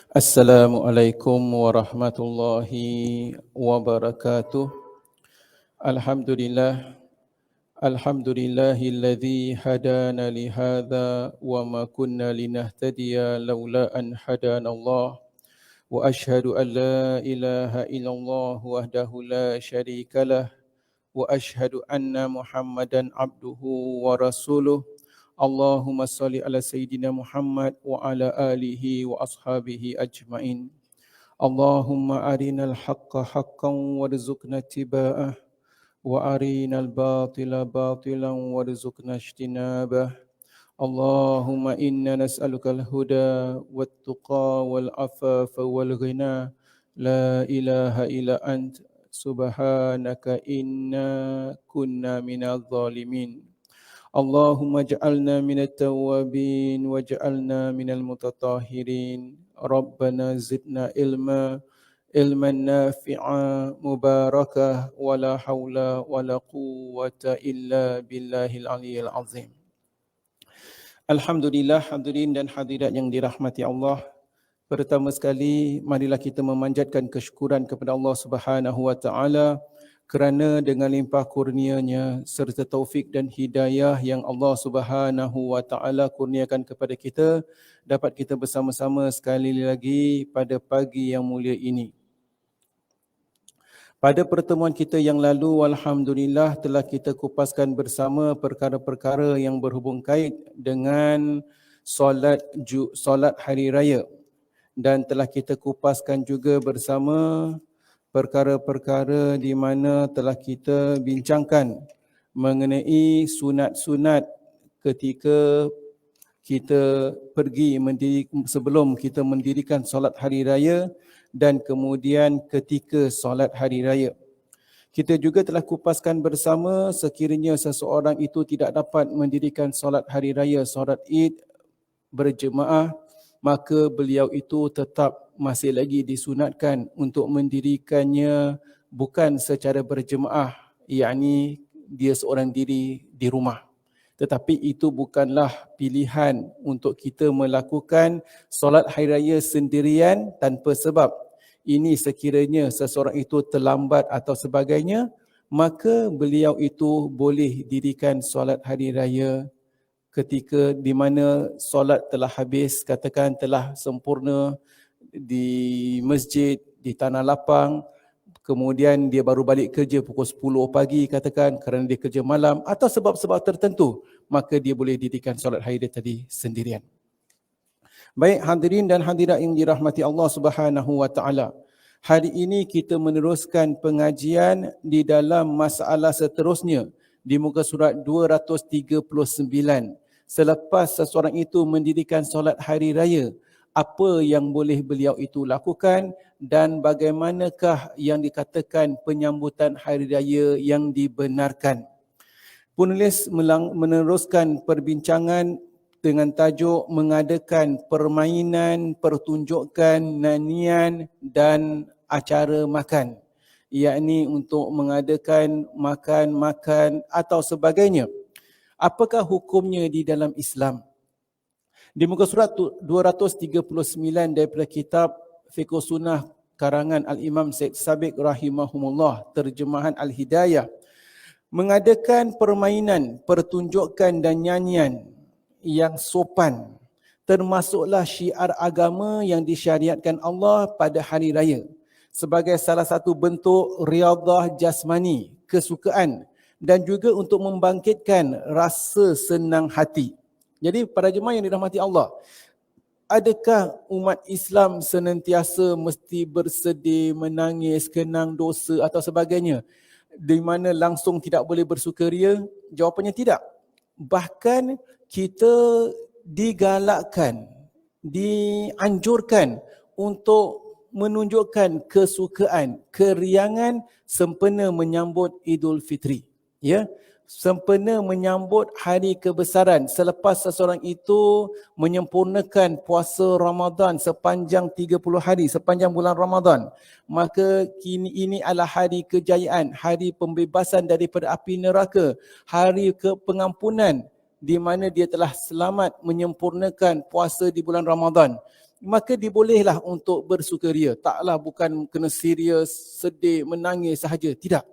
Assalamualaikum warahmatullahi wabarakatuh. Alhamdulillah, alhamdulillahilladzi hadana li hadza wa ma kunna linahtadiya laula an hadanallah. Wa asyhadu an la ilaha illallah wahdahu la syarikalah wa asyhadu anna Muhammadan abduhu wa rasuluh. Allahumma salli ala sayyidina Muhammad wa ala alihi wa ashabihi ajmain. Allahumma arinal haqqa haqqan warzuqna ittiba'ah wa arinal batila batilan warzuqna ijtinabah. Allahumma inna nas'aluka al-huda wat-tuqa wal-afafa wal-ghina. La ilaha illa ant subhanaka inna kunna minadh dhalimin. Allahumma ja'alna minat tawwabin wa ja'alna minal mutatahhirin. Rabbana zidna ilman nafi'a mubarakah wa la hawla wa la quwwata illa billahil aliyyil azim. Alhamdulillah, hadirin dan hadirat yang dirahmati Allah. Pertama sekali, marilah kita memanjatkan kesyukuran kepada Allah Subhanahu wa taala kerana dengan limpah kurnia-Nya serta taufik dan hidayah yang Allah Subhanahu wa taala kurniakan kepada kita, dapat kita bersama-sama sekali lagi pada pagi yang mulia ini. Pada pertemuan kita yang lalu, alhamdulillah telah kita kupaskan bersama perkara-perkara yang berhubung kait dengan solat hari raya, dan telah kita kupaskan juga bersama perkara-perkara di mana telah kita bincangkan mengenai sunat-sunat ketika kita pergi sebelum kita mendirikan solat hari raya dan kemudian ketika solat hari raya. Kita juga telah kupaskan bersama sekiranya seseorang itu tidak dapat mendirikan solat hari raya, solat Id berjemaah, maka beliau itu tetap masih lagi disunatkan untuk mendirikannya bukan secara berjemaah, yakni dia seorang diri di rumah. Tetapi itu bukanlah pilihan untuk kita melakukan solat hari raya sendirian tanpa sebab. Ini sekiranya seseorang itu terlambat atau sebagainya, maka beliau itu boleh dirikan solat hari raya ketika di mana solat telah habis, katakan telah sempurna di masjid, di tanah lapang, kemudian dia baru balik kerja pukul 10 pagi katakan kerana dia kerja malam atau sebab-sebab tertentu, maka dia boleh dirikan solat hari dia tadi sendirian. Baik hadirin dan hadirat yang dirahmati Allah Subhanahu wa taala. Hari ini kita meneruskan pengajian di dalam masalah seterusnya di muka surat 239. Selepas seseorang itu mendirikan solat hari raya, apa yang boleh beliau itu lakukan dan bagaimanakah yang dikatakan penyambutan hari raya yang dibenarkan. Penulis meneruskan perbincangan dengan tajuk mengadakan permainan, pertunjukan, nyanyian dan acara makan, yakni untuk mengadakan makan-makan atau sebagainya. Apakah hukumnya di dalam Islam? Di muka surat 239 daripada kitab Fiqh Sunnah karangan Al-Imam Syed Sabiq rahimahumullah, terjemahan Al-Hidayah, mengadakan permainan, pertunjukan dan nyanyian yang sopan termasuklah syiar agama yang disyariatkan Allah pada hari raya sebagai salah satu bentuk riyadhah jasmani, kesukaan dan juga untuk membangkitkan rasa senang hati. Jadi para jemaah yang dirahmati Allah, adakah umat Islam senantiasa mesti bersedih, menangis, kenang dosa atau sebagainya, di mana langsung tidak boleh bersukaria? Jawapannya tidak. Bahkan kita digalakkan, dianjurkan untuk menunjukkan kesukaan, keriangan sempena menyambut Idul Fitri. Ya, sempena menyambut hari kebesaran selepas seseorang itu menyempurnakan puasa Ramadan sepanjang 30 hari, sepanjang bulan Ramadan, maka kini ini adalah hari kejayaan, hari pembebasan daripada api neraka, hari pengampunan di mana dia telah selamat menyempurnakan puasa di bulan Ramadan. maka dibolehlah untuk bersukaria. Taklah bukan kena serius, sedih, menangis sahaja. Tidak.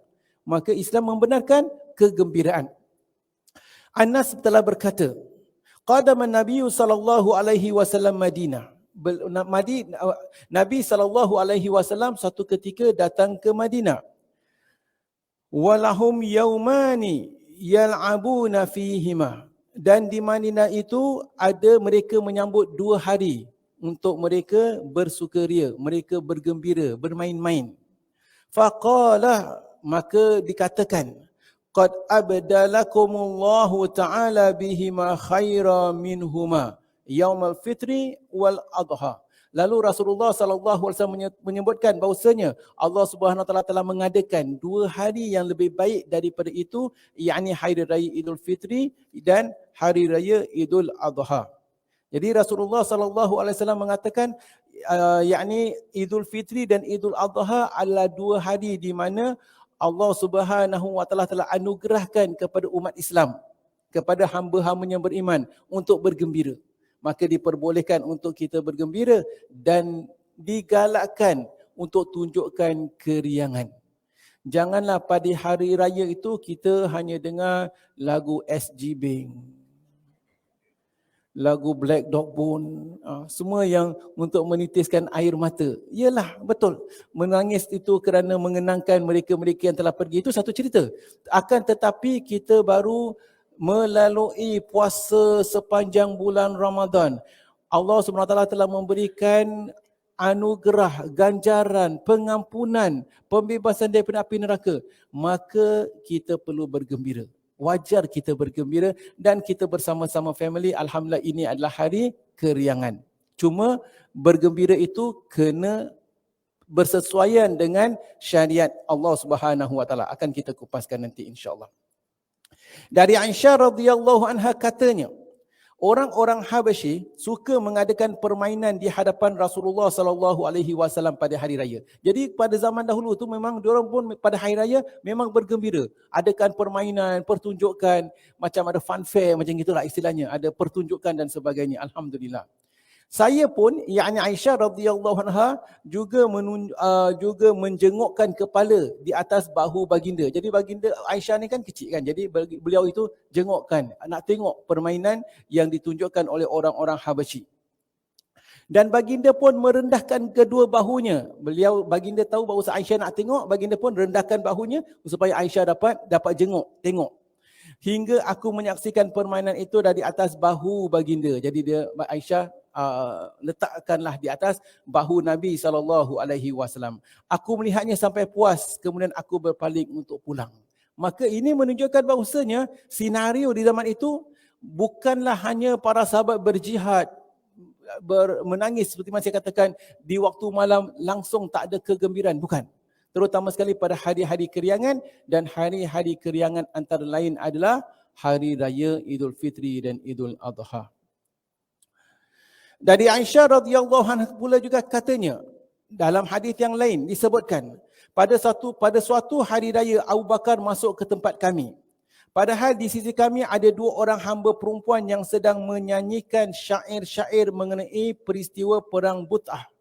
Maka Islam membenarkan kegembiraan. Anas telah berkata, qadama Nabi sallallahu alaihi wasallam Madinah. Nabi sallallahu alaihi wasallam satu ketika datang ke Madinah. Walahum yaumani yal'abuna fihima. Dan di Madinah itu ada mereka menyambut 2 hari untuk mereka bersukaria, mereka bergembira, bermain-main. Faqala, maka dikatakan, qad abdalakumullahu ta'ala bihima khaira minhuma yaumal fitri wal adha. Lalu Rasulullah SAW menyebutkan bahawasanya Allah Subhanahu Wa Taala telah mengadakan 2 hari yang lebih baik daripada itu, yakni Hari Raya Idul Fitri dan Hari Raya Idul Adha. Jadi Rasulullah SAW mengatakan yakni Idul Fitri dan Idul Adha adalah 2 hari di mana Allah Subhanahu Wa Taala telah anugerahkan kepada umat Islam, kepada hamba-hambanya yang beriman untuk bergembira. Maka diperbolehkan untuk kita bergembira dan digalakkan untuk tunjukkan keriangan. Janganlah pada hari raya itu kita hanya dengar lagu SG Bing, lagu Black Dog Bone, semua yang untuk menitiskan air mata. Yalah, betul. Menangis itu kerana mengenangkan mereka-mereka yang telah pergi, itu satu cerita. Akan tetapi kita baru melalui puasa sepanjang bulan Ramadan, Allah SWT telah memberikan anugerah, ganjaran, pengampunan, pembebasan daripada api neraka. Maka kita perlu bergembira. Wajar kita bergembira dan kita bersama-sama family. Alhamdulillah, ini adalah hari keriangan. Cuma bergembira itu kena bersesuaian dengan syariat Allah Subhanahu Wa Taala. Akan kita kupaskan nanti insya-Allah. Dari Aisyah radhiyallahu anha katanya, orang-orang Habasyi suka mengadakan permainan di hadapan Rasulullah sallallahu alaihi wasallam pada hari raya. Jadi pada zaman dahulu tu memang diorang pun pada hari raya memang bergembira. Adakan permainan, pertunjukan, macam ada fun fair macam gitulah istilahnya, ada pertunjukan dan sebagainya. Alhamdulillah. Saya pun, yakni Aisyah radhiyallahu anha juga juga menjengukkan kepala di atas bahu baginda. Jadi baginda Aisyah ni kan kecil kan. Jadi beliau itu jengukkan, nak tengok permainan yang ditunjukkan oleh orang-orang Habasyi. Dan baginda pun merendahkan kedua bahunya. Baginda tahu bahawa Aisyah nak tengok, baginda pun rendahkan bahunya supaya Aisyah dapat tengok. Hingga aku menyaksikan permainan itu dari atas bahu baginda. Jadi Aisyah letakkanlah di atas bahu Nabi SAW. Aku melihatnya sampai puas, kemudian aku berpaling untuk pulang. Maka ini menunjukkan bahawasanya senario di zaman itu bukanlah hanya para sahabat berjihad, menangis seperti mana saya katakan di waktu malam langsung tak ada kegembiraan, bukan. Terutama sekali pada hari-hari keriangan, dan hari-hari keriangan antara lain adalah Hari Raya Idul Fitri dan Idul Adha. Dari Aisyah radhiyallahu anha pula juga katanya, dalam hadis yang lain disebutkan, pada suatu hari raya Abu Bakar masuk ke tempat kami. Padahal di sisi kami ada 2 orang hamba perempuan yang sedang menyanyikan syair-syair mengenai peristiwa perang But'ah,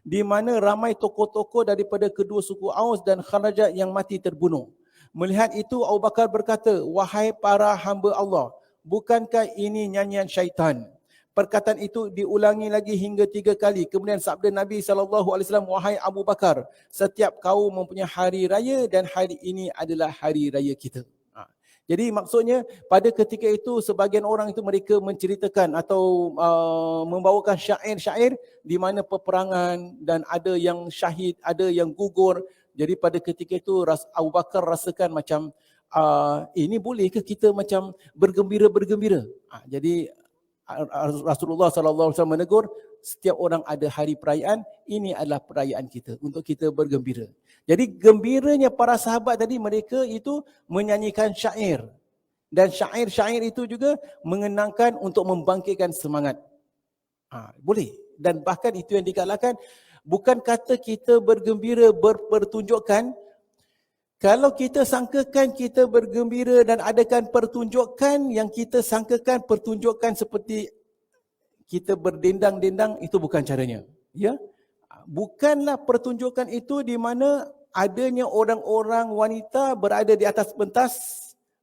di mana ramai tokoh-tokoh daripada kedua suku Aus dan Kharajat yang mati terbunuh. Melihat itu Abu Bakar berkata, wahai para hamba Allah, bukankah ini nyanyian syaitan? Perkataan itu diulangi lagi hingga 3 kali. Kemudian sabda Nabi SAW, wahai Abu Bakar, setiap kaum mempunyai hari raya dan hari ini adalah hari raya kita. Jadi maksudnya pada ketika itu sebahagian orang itu mereka menceritakan atau membawakan syair-syair di mana peperangan dan ada yang syahid, ada yang gugur. Jadi pada ketika itu Abu Bakar rasakan macam ini boleh ke kita macam bergembira-bergembira. Jadi Rasulullah SAW menegur, setiap orang ada hari perayaan, ini adalah perayaan kita untuk kita bergembira. Jadi gembiranya para sahabat tadi, mereka itu menyanyikan syair. Dan syair-syair itu juga mengenangkan untuk membangkitkan semangat. Boleh. Dan bahkan itu yang digalakkan, bukan kata kita bergembira berpertunjukkan. Kalau kita sangkakan kita bergembira dan adakan pertunjukan yang kita sangkakan pertunjukan seperti kita berdendang-dendang, itu bukan caranya. Ya, bukanlah pertunjukan itu di mana adanya orang-orang wanita berada di atas pentas,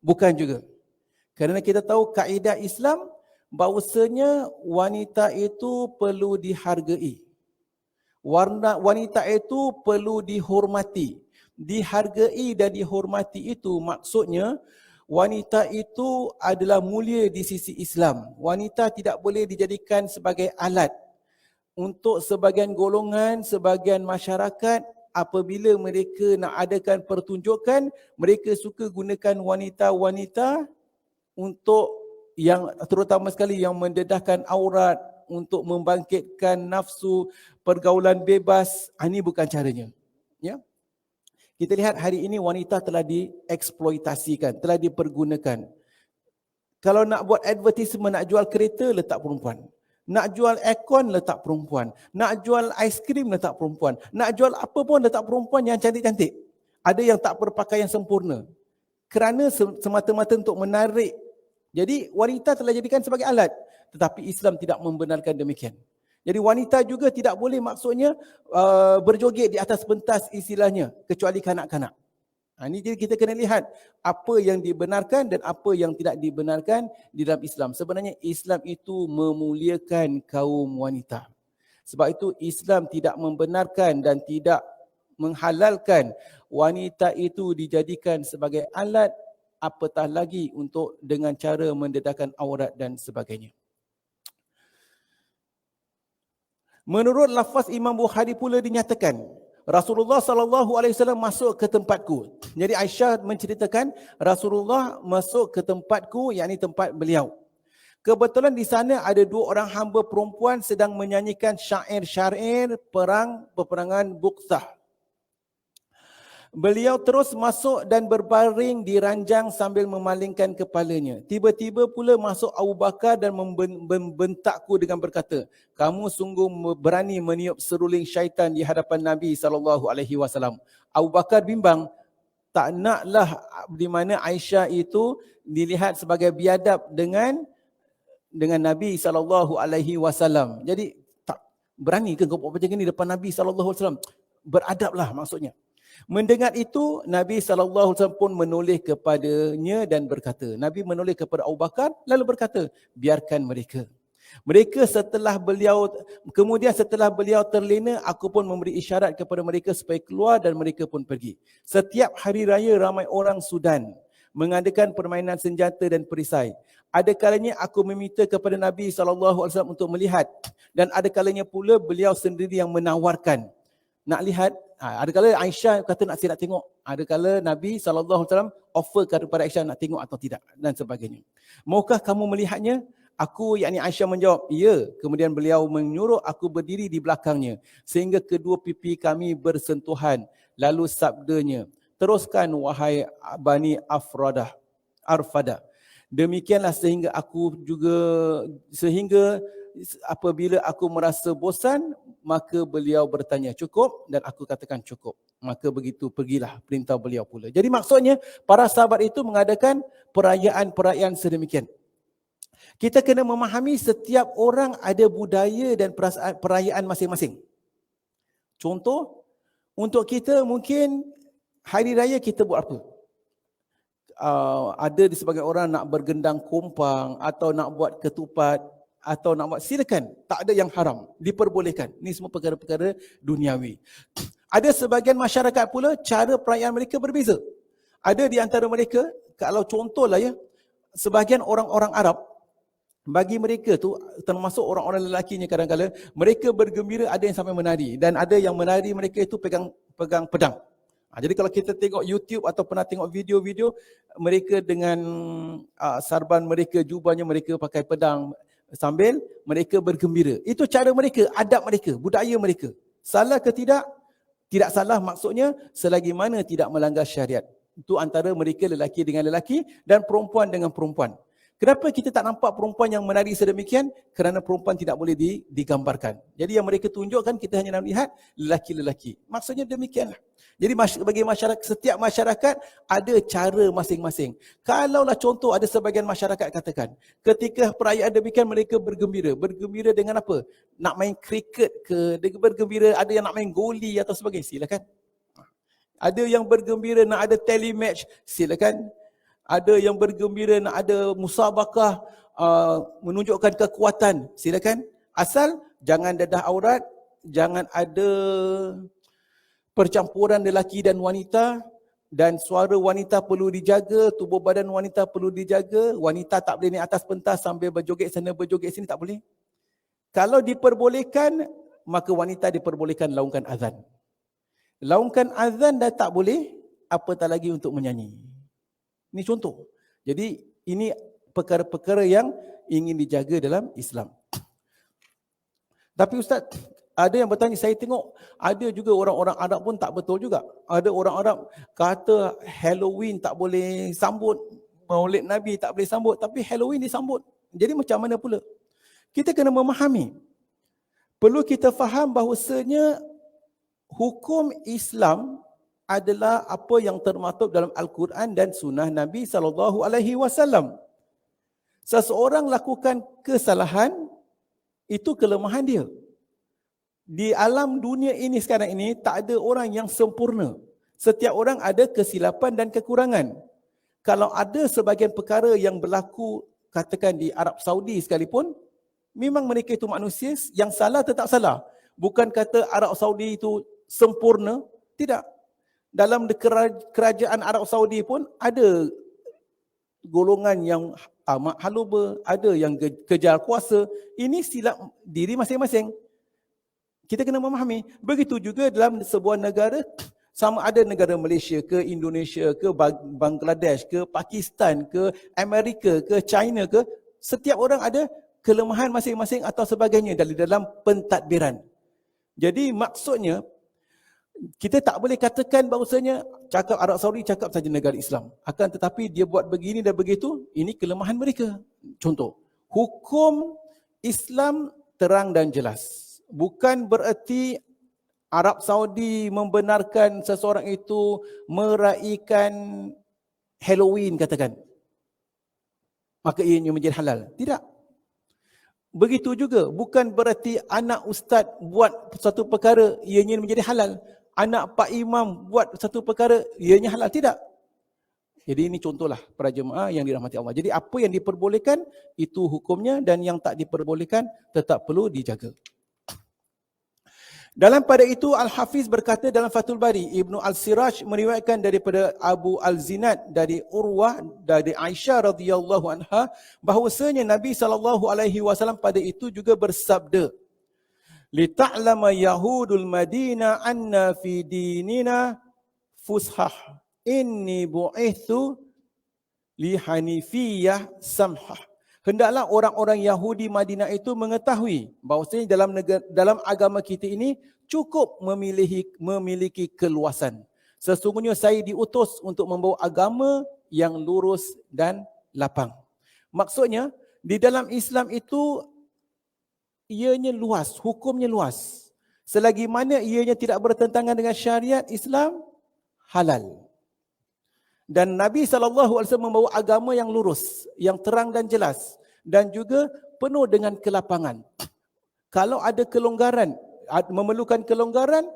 bukan juga. Kerana kita tahu kaedah Islam bahawasanya wanita itu perlu dihargai. Wanita itu perlu dihormati. Dihargai dan dihormati itu maksudnya wanita itu adalah mulia di sisi Islam. Wanita tidak boleh dijadikan sebagai alat. Untuk sebagian golongan, sebagian masyarakat, apabila mereka nak adakan pertunjukan, mereka suka gunakan wanita-wanita untuk yang terutama sekali yang mendedahkan aurat, untuk membangkitkan nafsu, pergaulan bebas. Ini bukan caranya. Ya. Kita lihat hari ini wanita telah dieksploitasikan, telah dipergunakan. Kalau nak buat advertisement, nak jual kereta, letak perempuan. Nak jual aircon, letak perempuan. Nak jual aiskrim, letak perempuan. Nak jual apa pun, letak perempuan yang cantik-cantik. Ada yang tak berpakaian sempurna. Kerana semata-mata untuk menarik. Jadi wanita telah jadikan sebagai alat. Tetapi Islam tidak membenarkan demikian. Jadi wanita juga tidak boleh maksudnya berjoget di atas pentas istilahnya. Kecuali kanak-kanak. Ini jadi kita kena lihat apa yang dibenarkan dan apa yang tidak dibenarkan di dalam Islam. Sebenarnya Islam itu memuliakan kaum wanita. Sebab itu Islam tidak membenarkan dan tidak menghalalkan wanita itu dijadikan sebagai alat, apatah lagi untuk dengan cara mendedahkan aurat dan sebagainya. Menurut lafaz Imam Bukhari pula dinyatakan, Rasulullah SAW masuk ke tempatku. Jadi Aisyah menceritakan Rasulullah masuk ke tempatku, yakni tempat beliau. Kebetulan di sana ada 2 orang hamba perempuan sedang menyanyikan syair-syair peperangan Buqsah. Beliau terus masuk dan berbaring di ranjang sambil memalingkan kepalanya. Tiba-tiba pula masuk Abu Bakar dan membentakku dengan berkata, kamu sungguh berani meniup seruling syaitan di hadapan Nabi SAW. Abu Bakar bimbang, tak naklah di mana Aisyah itu dilihat sebagai biadab dengan Nabi SAW. Jadi tak berani ke kau buat macam ni depan Nabi SAW? Beradablah maksudnya. Mendengar itu, Nabi SAW pun menoleh kepadanya dan berkata, Nabi menoleh kepada Abu Bakar lalu berkata, biarkan mereka. Kemudian setelah beliau terlena, aku pun memberi isyarat kepada mereka supaya keluar dan mereka pun pergi. Setiap hari raya ramai orang Sudan mengadakan permainan senjata dan perisai. Ada kalanya aku meminta kepada Nabi SAW untuk melihat, dan ada kalanya pula beliau sendiri yang menawarkan nak lihat. Ada kala Aisyah kata nak tengok. Ada kala Nabi SAW offer kepada Aisyah nak tengok atau tidak dan sebagainya. Maukah kamu melihatnya? Aku, yakni Aisyah menjawab, ya. Kemudian beliau menyuruh aku berdiri di belakangnya sehingga kedua pipi kami bersentuhan. Lalu sabdanya, teruskan wahai Bani Arfadah. Demikianlah sehingga apabila aku merasa bosan, maka beliau bertanya, cukup? Dan aku katakan cukup. Maka begitu pergilah perintah beliau pula. Jadi maksudnya para sahabat itu mengadakan perayaan-perayaan sedemikian. Kita kena memahami setiap orang ada budaya dan perayaan masing-masing. Contoh, untuk kita mungkin hari raya kita buat apa? Ada di sebagian orang nak bergendang kompang atau nak buat ketupat atau nak buat, silakan, tak ada yang haram, diperbolehkan. Ini semua perkara-perkara duniawi. Ada sebagian masyarakat pula cara perayaan mereka berbeza. Ada di antara mereka, kalau contohlah ya, sebagian orang-orang Arab, bagi mereka tu, termasuk orang-orang lelakinya kadang-kadang, mereka bergembira, ada yang sampai menari, dan ada yang menari mereka itu pegang pedang. Jadi kalau kita tengok YouTube atau pernah tengok video-video, mereka dengan sarban mereka, jubahnya mereka pakai pedang, sambil mereka bergembira. Itu cara mereka, adab mereka, budaya mereka. Salah ke tidak? Tidak salah maksudnya selagi mana tidak melanggar syariat. Itu antara mereka lelaki dengan lelaki dan perempuan dengan perempuan. Kenapa kita tak nampak perempuan yang menari sedemikian? Kerana perempuan tidak boleh digambarkan. Jadi yang mereka tunjukkan, kita hanya nak lihat lelaki-lelaki. Maksudnya demikianlah. Jadi bagi masyarakat, setiap masyarakat ada cara masing-masing. Kalaulah contoh ada sebagian masyarakat katakan, ketika perayaan demikian mereka bergembira. Bergembira dengan apa? Nak main kriket ke, bergembira, ada yang nak main goli atau sebagainya, silakan. Ada yang bergembira nak ada telematch, silakan. Ada yang bergembira nak ada musabakah, menunjukkan kekuatan, silakan. Asal jangan dadah aurat, jangan ada percampuran lelaki dan wanita, dan suara wanita perlu dijaga, tubuh badan wanita perlu dijaga. Wanita tak boleh naik atas pentas sambil berjoget sana berjoget sini, tak boleh. Kalau diperbolehkan, maka wanita diperbolehkan laungkan azan. Laungkan azan dah tak boleh, apatah lagi untuk menyanyi. Ini contoh. Jadi ini perkara-perkara yang ingin dijaga dalam Islam. Tapi Ustaz, ada yang bertanya, saya tengok ada juga orang-orang Arab pun tak betul juga. Ada orang Arab kata Halloween tak boleh sambut, Maulid Nabi tak boleh sambut, tapi Halloween disambut. Jadi macam mana pula? Kita kena memahami. Perlu kita faham bahawasanya hukum Islam adalah apa yang termaktub dalam Al-Quran dan Sunnah Nabi SAW. Seseorang lakukan kesalahan, itu kelemahan dia. Di alam dunia ini sekarang ini, tak ada orang yang sempurna. Setiap orang ada kesilapan dan kekurangan. Kalau ada sebahagian perkara yang berlaku, katakan di Arab Saudi sekalipun, memang mereka itu manusia, yang salah tetap salah. Bukan kata Arab Saudi itu sempurna, tidak. Dalam kerajaan Arab Saudi pun ada golongan yang amat haluba, ada yang kejar kuasa. Ini silap diri masing-masing. Kita kena memahami. Begitu juga dalam sebuah negara, sama ada negara Malaysia ke, Indonesia ke, Bangladesh ke, Pakistan ke, Amerika ke, China ke, setiap orang ada kelemahan masing-masing atau sebagainya dalam pentadbiran. Jadi maksudnya, kita tak boleh katakan bahawasanya cakap Arab Saudi cakap saja negara Islam. Akan tetapi dia buat begini dan begitu, ini kelemahan mereka. Contoh, hukum Islam terang dan jelas. Bukan bererti Arab Saudi membenarkan seseorang itu meraihkan Halloween katakan, maka ianya menjadi halal. Tidak. Begitu juga, bukan bererti anak ustaz buat satu perkara, ianya menjadi halal. Anak Pak Imam buat satu perkara, ianya halal. Tidak. Jadi ini contohlah para jemaah yang dirahmati Allah. Jadi apa yang diperbolehkan, itu hukumnya, dan yang tak diperbolehkan tetap perlu dijaga. Dalam pada itu, Al-Hafiz berkata dalam Fathul Bari, Ibnu Al-Siraj meriwayatkan daripada Abu Al-Zinad dari Urwah dari Aisyah radhiyallahu anha bahwasanya Nabi SAW pada itu juga bersabda, "Lita'lama Yahudul Madinah anna fi dinina fushah, inni bu'ithu li hanifiyah samhah." Hendaklah orang-orang Yahudi Madinah itu mengetahui bahawasanya dalam agama kita ini cukup memiliki keluasan. Sesungguhnya saya diutus untuk membawa agama yang lurus dan lapang. Maksudnya, di dalam Islam itu ianya luas, hukumnya luas. Selagi mana ianya tidak bertentangan dengan syariat Islam, halal. Dan Nabi SAW membawa agama yang lurus, yang terang dan jelas, dan juga penuh dengan kelapangan. Kalau ada kelonggaran, memerlukan kelonggaran,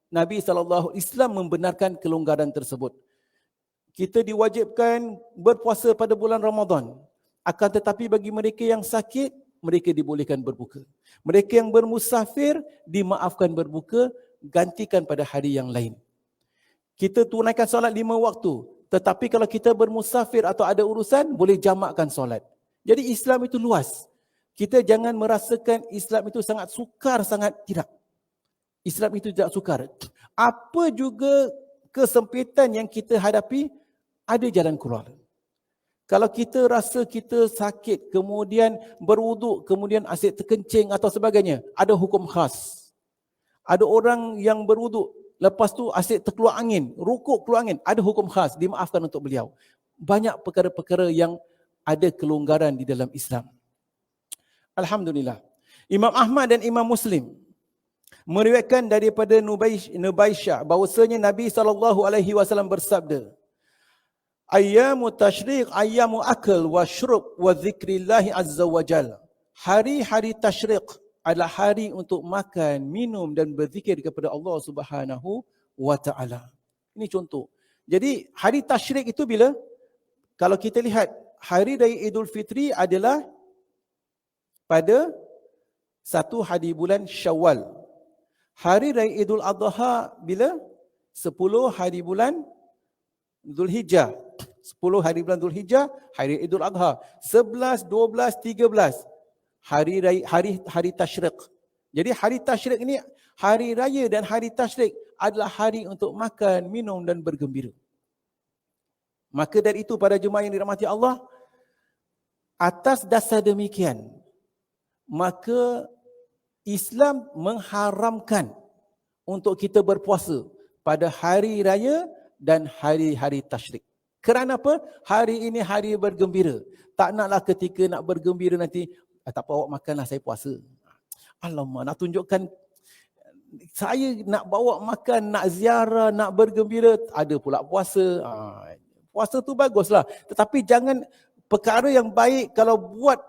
Nabi SAW Islam membenarkan kelonggaran tersebut. Kita diwajibkan berpuasa pada bulan Ramadan. Akan tetapi bagi mereka yang sakit, mereka dibolehkan berbuka. Mereka yang bermusafir, dimaafkan berbuka, gantikan pada hari yang lain. Kita tunaikan solat 5 waktu. Tetapi kalau kita bermusafir atau ada urusan, boleh jamakkan solat. Jadi Islam itu luas. Kita jangan merasakan Islam itu sangat sukar, sangat tidak. Islam itu tidak sukar. Apa juga kesempitan yang kita hadapi, ada jalan keluar. Kalau kita rasa kita sakit, kemudian berwuduk, kemudian asyik terkencing atau sebagainya, ada hukum khas. Ada orang yang berwuduk, lepas tu asyik terkeluar angin, rukuk keluar angin, ada hukum khas, dimaafkan untuk beliau. Banyak perkara-perkara yang ada kelonggaran di dalam Islam. Alhamdulillah. Imam Ahmad dan Imam Muslim meriwayatkan daripada Nubaisyah bahwasanya Nabi SAW bersabda, ayyamu tasyriq ayyamu akal wa syurub wa zikrillahi azza wa jal. Hari-hari tasyriq adalah hari untuk makan, minum dan berzikir kepada Allah Subhanahu wa taala. Ini contoh. Jadi hari tasyriq itu bila? Kalau kita lihat hari raya Idul Fitri adalah pada 1 hari bulan Syawal. Hari raya Idul Adha bila? 10 hari bulan Zulhijjah. 10 hari bulan Zulhijjah, hari Idul Adha. 11, 12, 13 hari tasyriq. Jadi hari tasyriq ini, hari raya dan hari tasyriq adalah hari untuk makan, minum dan bergembira. Maka dari itu para jemaah yang dirahmati Allah, atas dasar demikian, maka Islam mengharamkan untuk kita berpuasa pada hari raya dan hari-hari tasyrik. Kerana apa? Hari ini hari bergembira. Tak naklah ketika nak bergembira nanti, tak apa awak makanlah, saya puasa. Alamak, nak tunjukkan saya nak bawa makan, nak ziarah, nak bergembira, ada pula puasa. Puasa tu baguslah. Tetapi jangan perkara yang baik kalau buat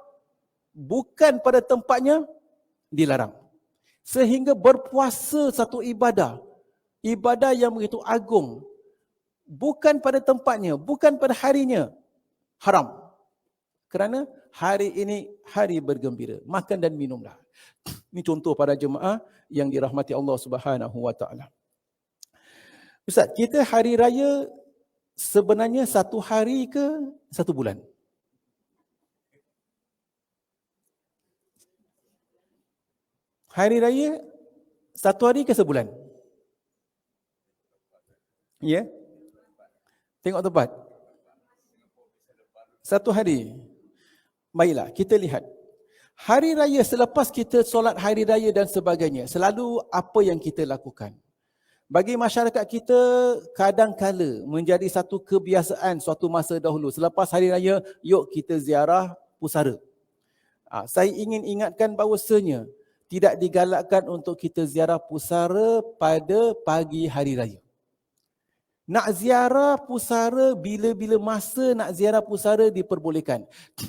bukan pada tempatnya, dilarang. Sehingga berpuasa satu ibadah yang begitu agung, bukan pada tempatnya, bukan pada harinya, haram. Kerana hari ini hari bergembira, makan dan minumlah. Ini contoh para jemaah yang dirahmati Allah Subhanahu wa taala. Ustaz, kita hari raya sebenarnya 1 hari ke 1 bulan? Hari raya 1 hari ke sebulan? Ya? Tengok tempat. 1 hari. Baiklah, kita lihat. Hari raya selepas kita solat hari raya dan sebagainya, selalu apa yang kita lakukan? Bagi masyarakat kita, kadang-kala menjadi satu kebiasaan suatu masa dahulu. Selepas hari raya, yuk kita ziarah pusara. Saya ingin ingatkan bahawasanya tidak digalakkan untuk kita ziarah pusara pada pagi hari raya. Nak ziarah pusara bila-bila masa nak ziarah pusara diperbolehkan.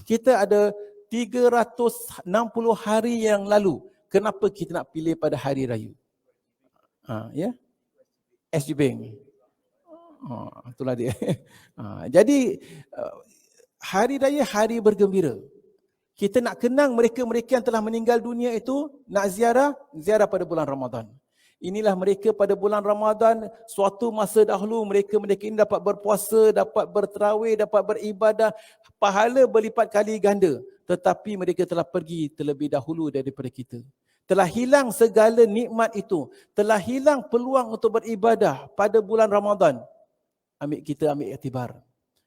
Kita ada 360 hari yang lalu. Kenapa kita nak pilih pada hari raya? Ya? SG Bank. Itulah dia. Jadi hari raya hari bergembira. Kita nak kenang mereka-mereka yang telah meninggal dunia itu, nak ziarah pada bulan Ramadan. Inilah mereka pada bulan Ramadan, suatu masa dahulu mereka ini dapat berpuasa, dapat berterawih, dapat beribadah, pahala berlipat kali ganda. Tetapi mereka telah pergi terlebih dahulu daripada kita. Telah hilang segala nikmat itu. Telah hilang peluang untuk beribadah pada bulan Ramadan. Kita ambil iktibar.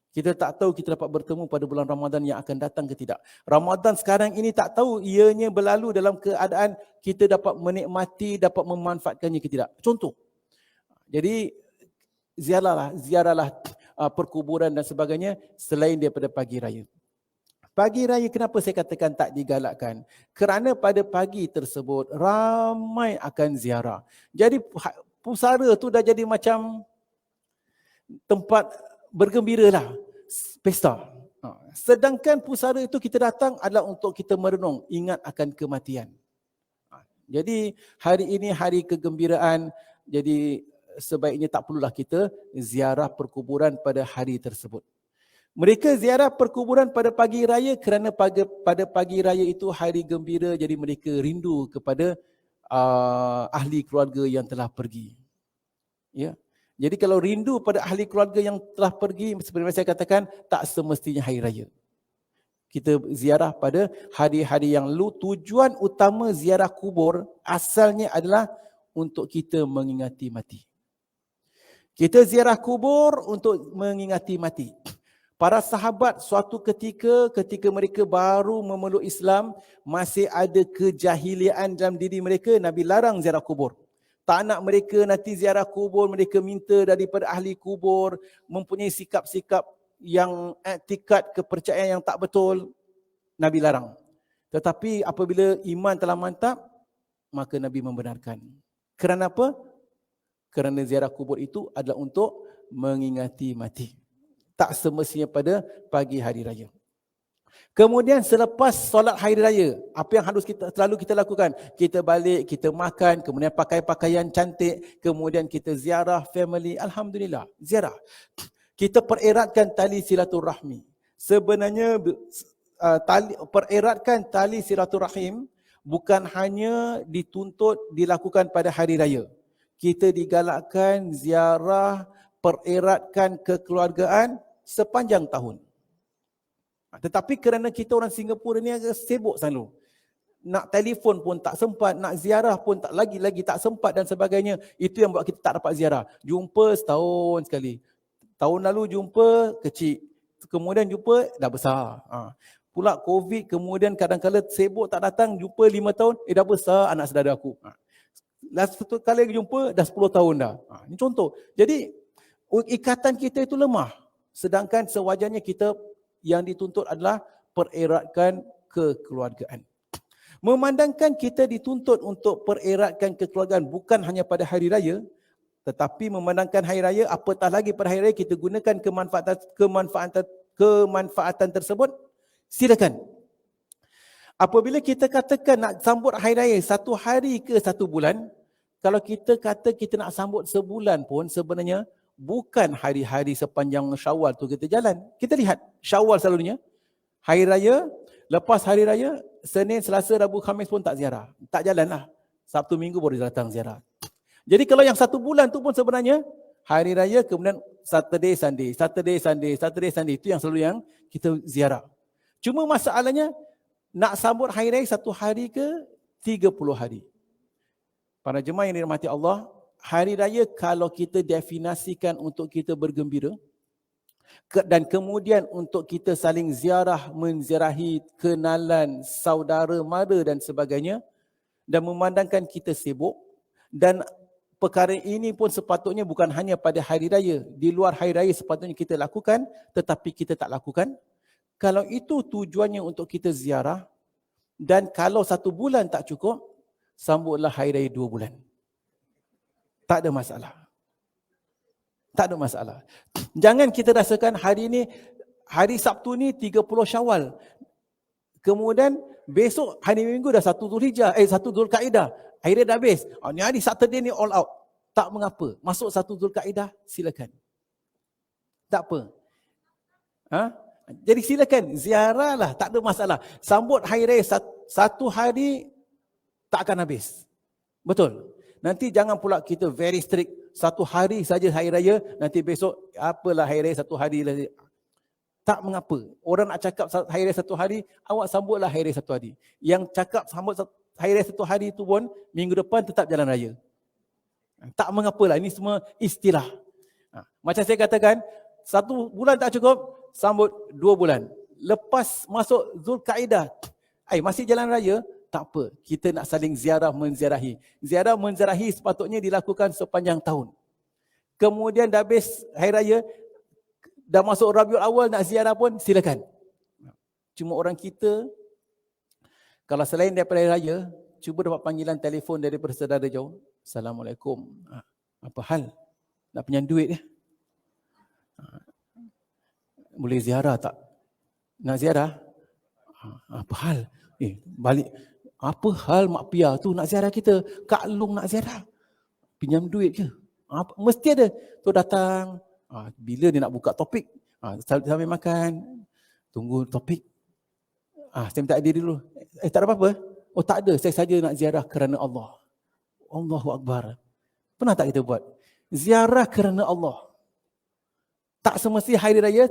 Kita tak tahu kita dapat bertemu pada bulan Ramadan yang akan datang ke tidak. Ramadan sekarang ini tak tahu ianya berlalu dalam keadaan kita dapat menikmati, dapat memanfaatkannya ke tidak. Contoh. Jadi ziarahlah perkuburan dan sebagainya selain daripada pagi raya. Pagi raya kenapa saya katakan tak digalakkan? Kerana pada pagi tersebut ramai akan ziarah. Jadi pusara tu dah jadi macam tempat bergembira lah, pesta. Sedangkan pusara itu kita datang adalah untuk kita merenung, ingat akan kematian. Jadi hari ini hari kegembiraan, jadi sebaiknya tak perlulah kita ziarah perkuburan pada hari tersebut. Mereka ziarah perkuburan pada pagi raya kerana pada pagi raya itu hari gembira, jadi mereka rindu kepada ahli keluarga yang telah pergi. Ya. Jadi kalau rindu pada ahli keluarga yang telah pergi, seperti yang saya katakan, tak semestinya hari raya. Kita ziarah pada hari-hari yang lalu. Tujuan utama ziarah kubur asalnya adalah untuk kita mengingati mati. Kita ziarah kubur untuk mengingati mati. Para sahabat suatu ketika mereka baru memeluk Islam, masih ada kejahiliaan dalam diri mereka, Nabi larang ziarah kubur. Tak nak mereka nanti ziarah kubur, mereka minta daripada ahli kubur, mempunyai sikap-sikap yang i'tikad kepercayaan yang tak betul, Nabi larang. Tetapi apabila iman telah mantap, maka Nabi membenarkan. Kerana apa? Kerana ziarah kubur itu adalah untuk mengingati mati. Tak semestinya pada pagi hari raya. Kemudian selepas solat hari raya, apa yang harus selalu kita lakukan? Kita balik, kita makan, kemudian pakai pakaian cantik, kemudian kita ziarah family. Alhamdulillah, ziarah. Kita pereratkan tali silaturahmi. Sebenarnya pereratkan tali silaturahim bukan hanya dituntut dilakukan pada hari raya. Kita digalakkan ziarah, pereratkan kekeluargaan sepanjang tahun. Tetapi kerana kita orang Singapura ni agak sibuk selalu. Nak telefon pun tak sempat, nak ziarah pun tak lagi tak sempat dan sebagainya. Itu yang buat kita tak dapat ziarah. Jumpa setahun sekali. Tahun lalu jumpa kecil. Kemudian jumpa dah besar. Pula COVID, kemudian kadang-kadang sibuk tak datang, jumpa 5 tahun, dah besar anak saudara aku. Last satu kali jumpa dah 10 tahun dah. Ini contoh. Jadi ikatan kita itu lemah. Sedangkan sewajarnya kita yang dituntut adalah pereratkan kekeluargaan. Memandangkan kita dituntut untuk pereratkan kekeluargaan bukan hanya pada hari raya, tetapi memandangkan hari raya, apatah lagi pada hari raya kita gunakan kemanfaatan tersebut, silakan. Apabila kita katakan nak sambut hari raya 1 hari ke 1 bulan, kalau kita kata kita nak sambut sebulan pun sebenarnya bukan hari-hari sepanjang Syawal tu kita jalan. Kita lihat Syawal selalunya, hari raya, lepas hari raya, Senin, Selasa, Rabu, Khamis pun tak ziarah. Tak jalan lah. Sabtu, Minggu baru datang ziarah. Jadi kalau yang 1 bulan tu pun sebenarnya, hari raya kemudian Saturday, Sunday. Itu yang selalu yang kita ziarah. Cuma masalahnya, nak sambut hari raya 1 hari ke 30 hari. Para jemaah yang dirahmati Allah, hari raya kalau kita definasikan untuk kita bergembira dan kemudian untuk kita saling ziarah, menziarahi kenalan, saudara mara dan sebagainya, dan memandangkan kita sibuk, dan perkara ini pun sepatutnya bukan hanya pada hari raya, di luar hari raya sepatutnya kita lakukan tetapi kita tak lakukan. Kalau itu tujuannya untuk kita ziarah, dan kalau 1 bulan tak cukup, sambutlah hari raya 2 bulan. Tak ada masalah. Tak ada masalah. Jangan kita rasakan hari ni, hari Sabtu ni 30 Syawal. Kemudian besok hari Minggu dah 1 Zulhijjah, 1 Zulkaidah. Akhirnya dah habis. Ni hari Saturday ni all out. Tak mengapa. Masuk 1 Zulkaidah, silakan. Tak apa. Jadi silakan, ziarahlah, tak ada masalah. Sambut hari raya 1 hari tak akan habis. Betul. Nanti jangan pula kita very strict, 1 hari saja hari raya, nanti besok apalah hari raya 1 hari lagi. Tak mengapa. Orang nak cakap hari raya 1 hari, awak sambutlah hari raya 1 hari. Yang cakap sambut hari raya 1 hari itu pun, minggu depan tetap jalan raya. Tak mengapalah, ini semua istilah. Macam saya katakan, 1 bulan tak cukup, sambut 2 bulan. Lepas masuk Zulkaidah, masih jalan raya, tak apa, kita nak saling ziarah menziarahi. Ziarah menziarahi sepatutnya dilakukan sepanjang tahun. Kemudian dah habis hari raya, dah masuk Rabiul Awal nak ziarah pun silakan. Cuma orang kita, kalau selain daripada hari raya, cuba dapat panggilan telefon daripada saudara jauh. Assalamualaikum. Apa hal? Nak pinjam duit ya? Boleh ziarah tak? Nak ziarah? Apa hal? Balik. Apa hal Mak Pia tu nak ziarah kita? Kak Long nak ziarah. Pinjam duit ke? Mesti ada. Tu datang. Bila dia nak buka topik? Sambil makan. Tunggu topik. Saya minta diri dulu. Tak ada apa-apa? Oh tak ada. Saya saja nak ziarah kerana Allah. Allahu Akbar. Pernah tak kita buat? Ziarah kerana Allah. Tak semesti hari raya.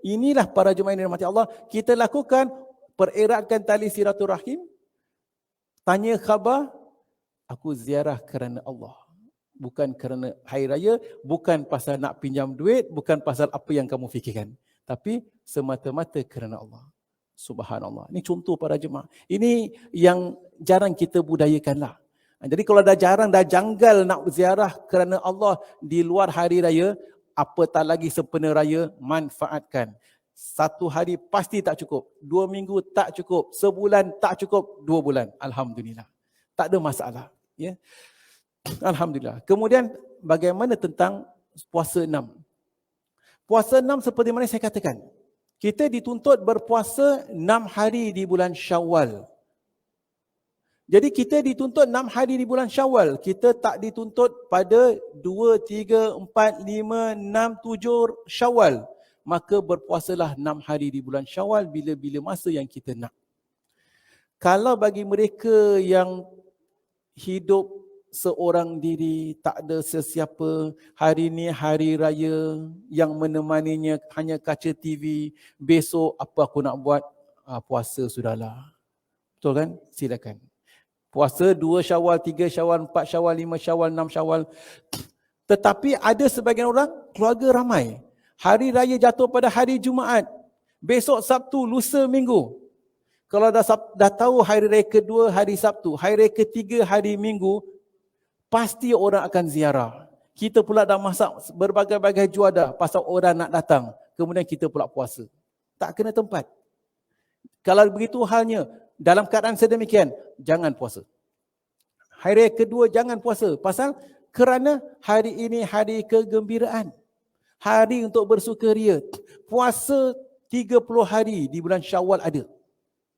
Inilah para jemaah yang dirahmati Allah. Kita lakukan, pereratkan tali silaturahim. Tanya khabar, aku ziarah kerana Allah. Bukan kerana hari raya, bukan pasal nak pinjam duit, bukan pasal apa yang kamu fikirkan. Tapi semata-mata kerana Allah. Subhanallah. Ini contoh para jemaah. Ini yang jarang kita budayakanlah. Jadi kalau dah jarang, dah janggal nak ziarah kerana Allah di luar hari raya, apatah lagi sempena raya, manfaatkan. 1 hari pasti tak cukup, 2 minggu tak cukup, sebulan tak cukup, 2 bulan. Alhamdulillah. Tak ada masalah. Ya. Alhamdulillah. Kemudian bagaimana tentang puasa 6? Puasa 6 seperti mana saya katakan, kita dituntut berpuasa 6 hari di bulan Syawal. Jadi kita dituntut 6 hari di bulan Syawal. Kita tak dituntut pada 2, 3, 4, 5, 6, 7 Syawal. Maka berpuasalah 6 hari di bulan Syawal bila-bila masa yang kita nak. Kalau bagi mereka yang hidup seorang diri, tak ada sesiapa, hari ni hari raya, yang menemaninya hanya kaca TV, besok apa aku nak buat? Puasa sudahlah. Betul kan? Silakan. Puasa 2 Syawal, 3 Syawal, 4 Syawal, 5 Syawal, 6 Syawal. Tetapi ada sebagian orang, keluarga ramai. Hari raya jatuh pada hari Jumaat. Besok Sabtu, lusa Minggu. Kalau dah tahu hari raya kedua hari Sabtu, hari raya ketiga hari Minggu, pasti orang akan ziarah. Kita pula dah masak berbagai-bagai juadah pasal orang nak datang. Kemudian kita pula puasa. Tak kena tempat. Kalau begitu halnya, dalam keadaan sedemikian, jangan puasa. Hari raya kedua jangan puasa. Pasal kerana hari ini hari kegembiraan. Hari untuk bersukaria. Puasa 30 hari di bulan Syawal ada.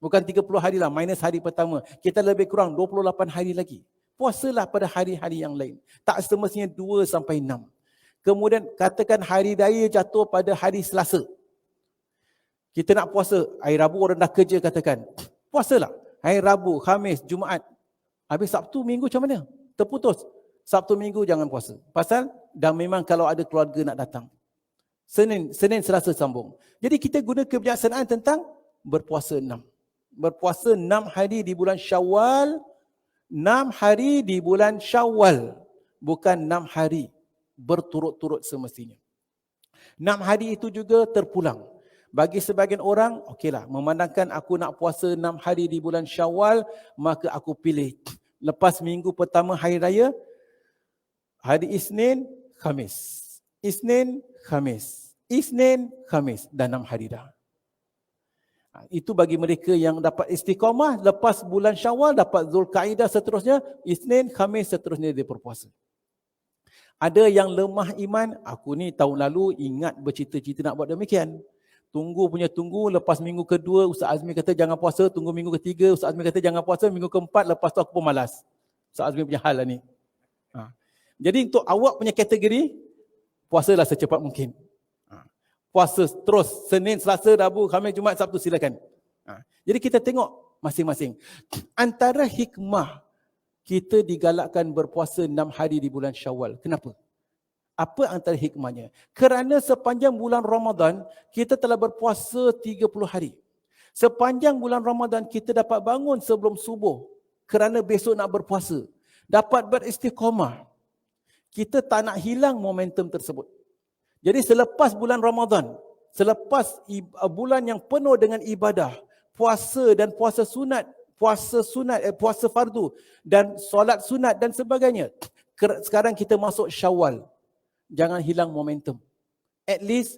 Bukan 30 hari lah, minus hari pertama. Kita lebih kurang 28 hari lagi. Puasalah pada hari-hari yang lain. Tak semestinya 2 sampai 6. Kemudian katakan hari raya jatuh pada hari Selasa. Kita nak puasa, hari Rabu orang dah kerja katakan. Puasalah. Hari Rabu, Khamis, Jumaat. Habis Sabtu, Minggu macam mana? Terputus. Sabtu, Minggu jangan puasa. Pasal dah memang kalau ada keluarga nak datang. Senin, Selasa sambung. Jadi kita guna kebijaksanaan tentang berpuasa 6. Berpuasa 6 hari di bulan Syawal. 6 hari di bulan Syawal. Bukan 6 hari berturut-turut semestinya. 6 hari itu juga terpulang. Bagi sebagian orang, okeylah, memandangkan aku nak puasa 6 hari di bulan Syawal, maka aku pilih lepas minggu pertama hari raya, hari Isnin, Khamis. Isnin, Khamis. Isnin, Khamis. Dan 6 hari dah. Itu bagi mereka yang dapat istiqamah, lepas bulan Syawal, dapat Zulkaidah seterusnya, Isnin, Khamis seterusnya dia berpuasa. Ada yang lemah iman, aku ni tahun lalu ingat bercita-cita nak buat demikian. Tunggu, lepas minggu kedua Ustaz Azmi kata jangan puasa, tunggu minggu ketiga Ustaz Azmi kata jangan puasa, minggu keempat lepas tu aku pun malas. Ustaz Azmi punya hal lah ni. Jadi untuk awak punya kategori, puasalah secepat mungkin. Puasa terus, Senin, Selasa, Rabu, Khamis, Jumaat, Sabtu, silakan. Jadi kita tengok masing-masing. Antara hikmah kita digalakkan berpuasa 6 hari di bulan Syawal. Kenapa? Apa antara hikmahnya? Kerana sepanjang bulan Ramadan, kita telah berpuasa 30 hari. Sepanjang bulan Ramadan, kita dapat bangun sebelum subuh kerana besok nak berpuasa. Dapat beristiqamah. Kita tak nak hilang momentum tersebut. Jadi selepas bulan Ramadan, selepas bulan yang penuh dengan ibadah, puasa dan puasa sunat, puasa fardu dan solat sunat dan sebagainya. Sekarang kita masuk Syawal. Jangan hilang momentum. At least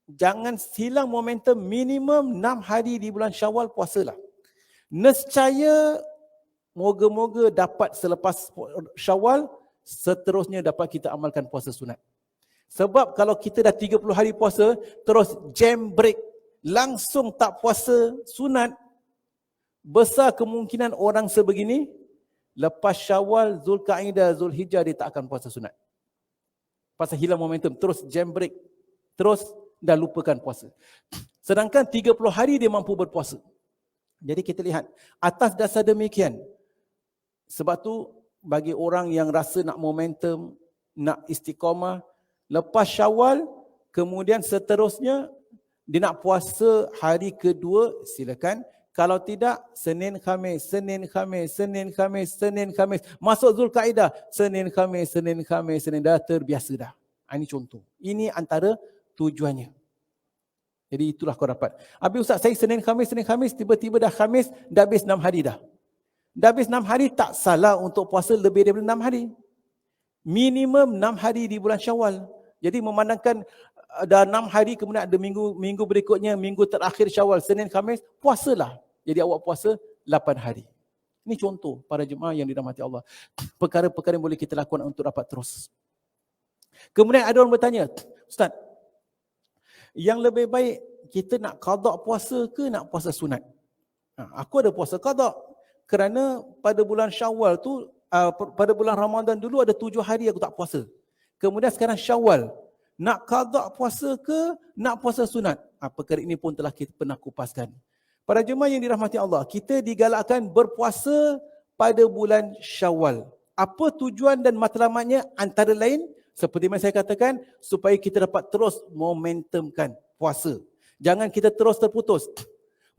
jangan hilang momentum, minimum 6 hari di bulan Syawal puasalah. Nescaya moga-moga dapat selepas Syawal seterusnya dapat kita amalkan puasa sunat. Sebab kalau kita dah 30 hari puasa, terus jam break, langsung tak puasa sunat, besar kemungkinan orang sebegini, lepas Syawal, Zulkaidah, Zulhijjah, dia tak akan puasa sunat. Pasal hilang momentum, terus jam break, terus dah lupakan puasa. Sedangkan 30 hari dia mampu berpuasa. Jadi kita lihat, atas dasar demikian, sebab tu bagi orang yang rasa nak momentum, nak istiqamah, lepas Syawal, kemudian seterusnya, dia nak puasa hari kedua, silakan. Kalau tidak, Senin, Khamis, Senin, Khamis, Senin, Khamis, Senin, Khamis. Masuk Zulkaidah, Senin, Khamis, Senin, Khamis, Senin. Dah terbiasa dah. Ini contoh. Ini antara tujuannya. Jadi itulah kau dapat. Habis Ustaz, saya Senin, Khamis, tiba-tiba dah Khamis, dah habis 6 hari dah. Dah habis 6 hari, tak salah untuk puasa lebih daripada 6 hari. Minimum 6 hari di bulan Syawal. Jadi memandangkan dah 6 hari, kemudian ada minggu berikutnya, minggu terakhir Syawal, Senin, Khamis, puasalah. Jadi awak puasa 8 hari. Ini contoh para jemaah yang dirahmati Allah. Perkara-perkara yang boleh kita lakukan untuk dapat terus. Kemudian ada orang bertanya, Ustaz, yang lebih baik kita nak qada puasa ke nak puasa sunat? Aku ada puasa qada. Kerana pada bulan Syawal tu, pada bulan Ramadan dulu ada 7 hari aku tak puasa. Kemudian sekarang Syawal, nak qada puasa ke nak puasa sunat? Perkara ini pun telah kita pernah kupaskan. Para jemaah yang dirahmati Allah, kita digalakkan berpuasa pada bulan Syawal. Apa tujuan dan matlamatnya? Antara lain, seperti yang saya katakan, supaya kita dapat terus momentumkan puasa. Jangan kita terus terputus.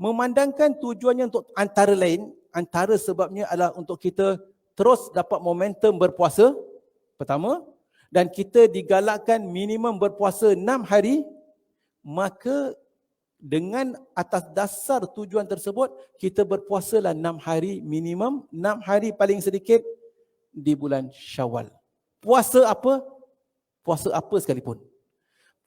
Memandangkan tujuannya untuk antara lain, antara sebabnya adalah untuk kita terus dapat momentum berpuasa, pertama, dan kita digalakkan minimum berpuasa 6 hari, maka dengan atas dasar tujuan tersebut, kita berpuasalah 6 hari minimum, 6 hari paling sedikit di bulan Syawal. Puasa apa? Puasa apa sekalipun.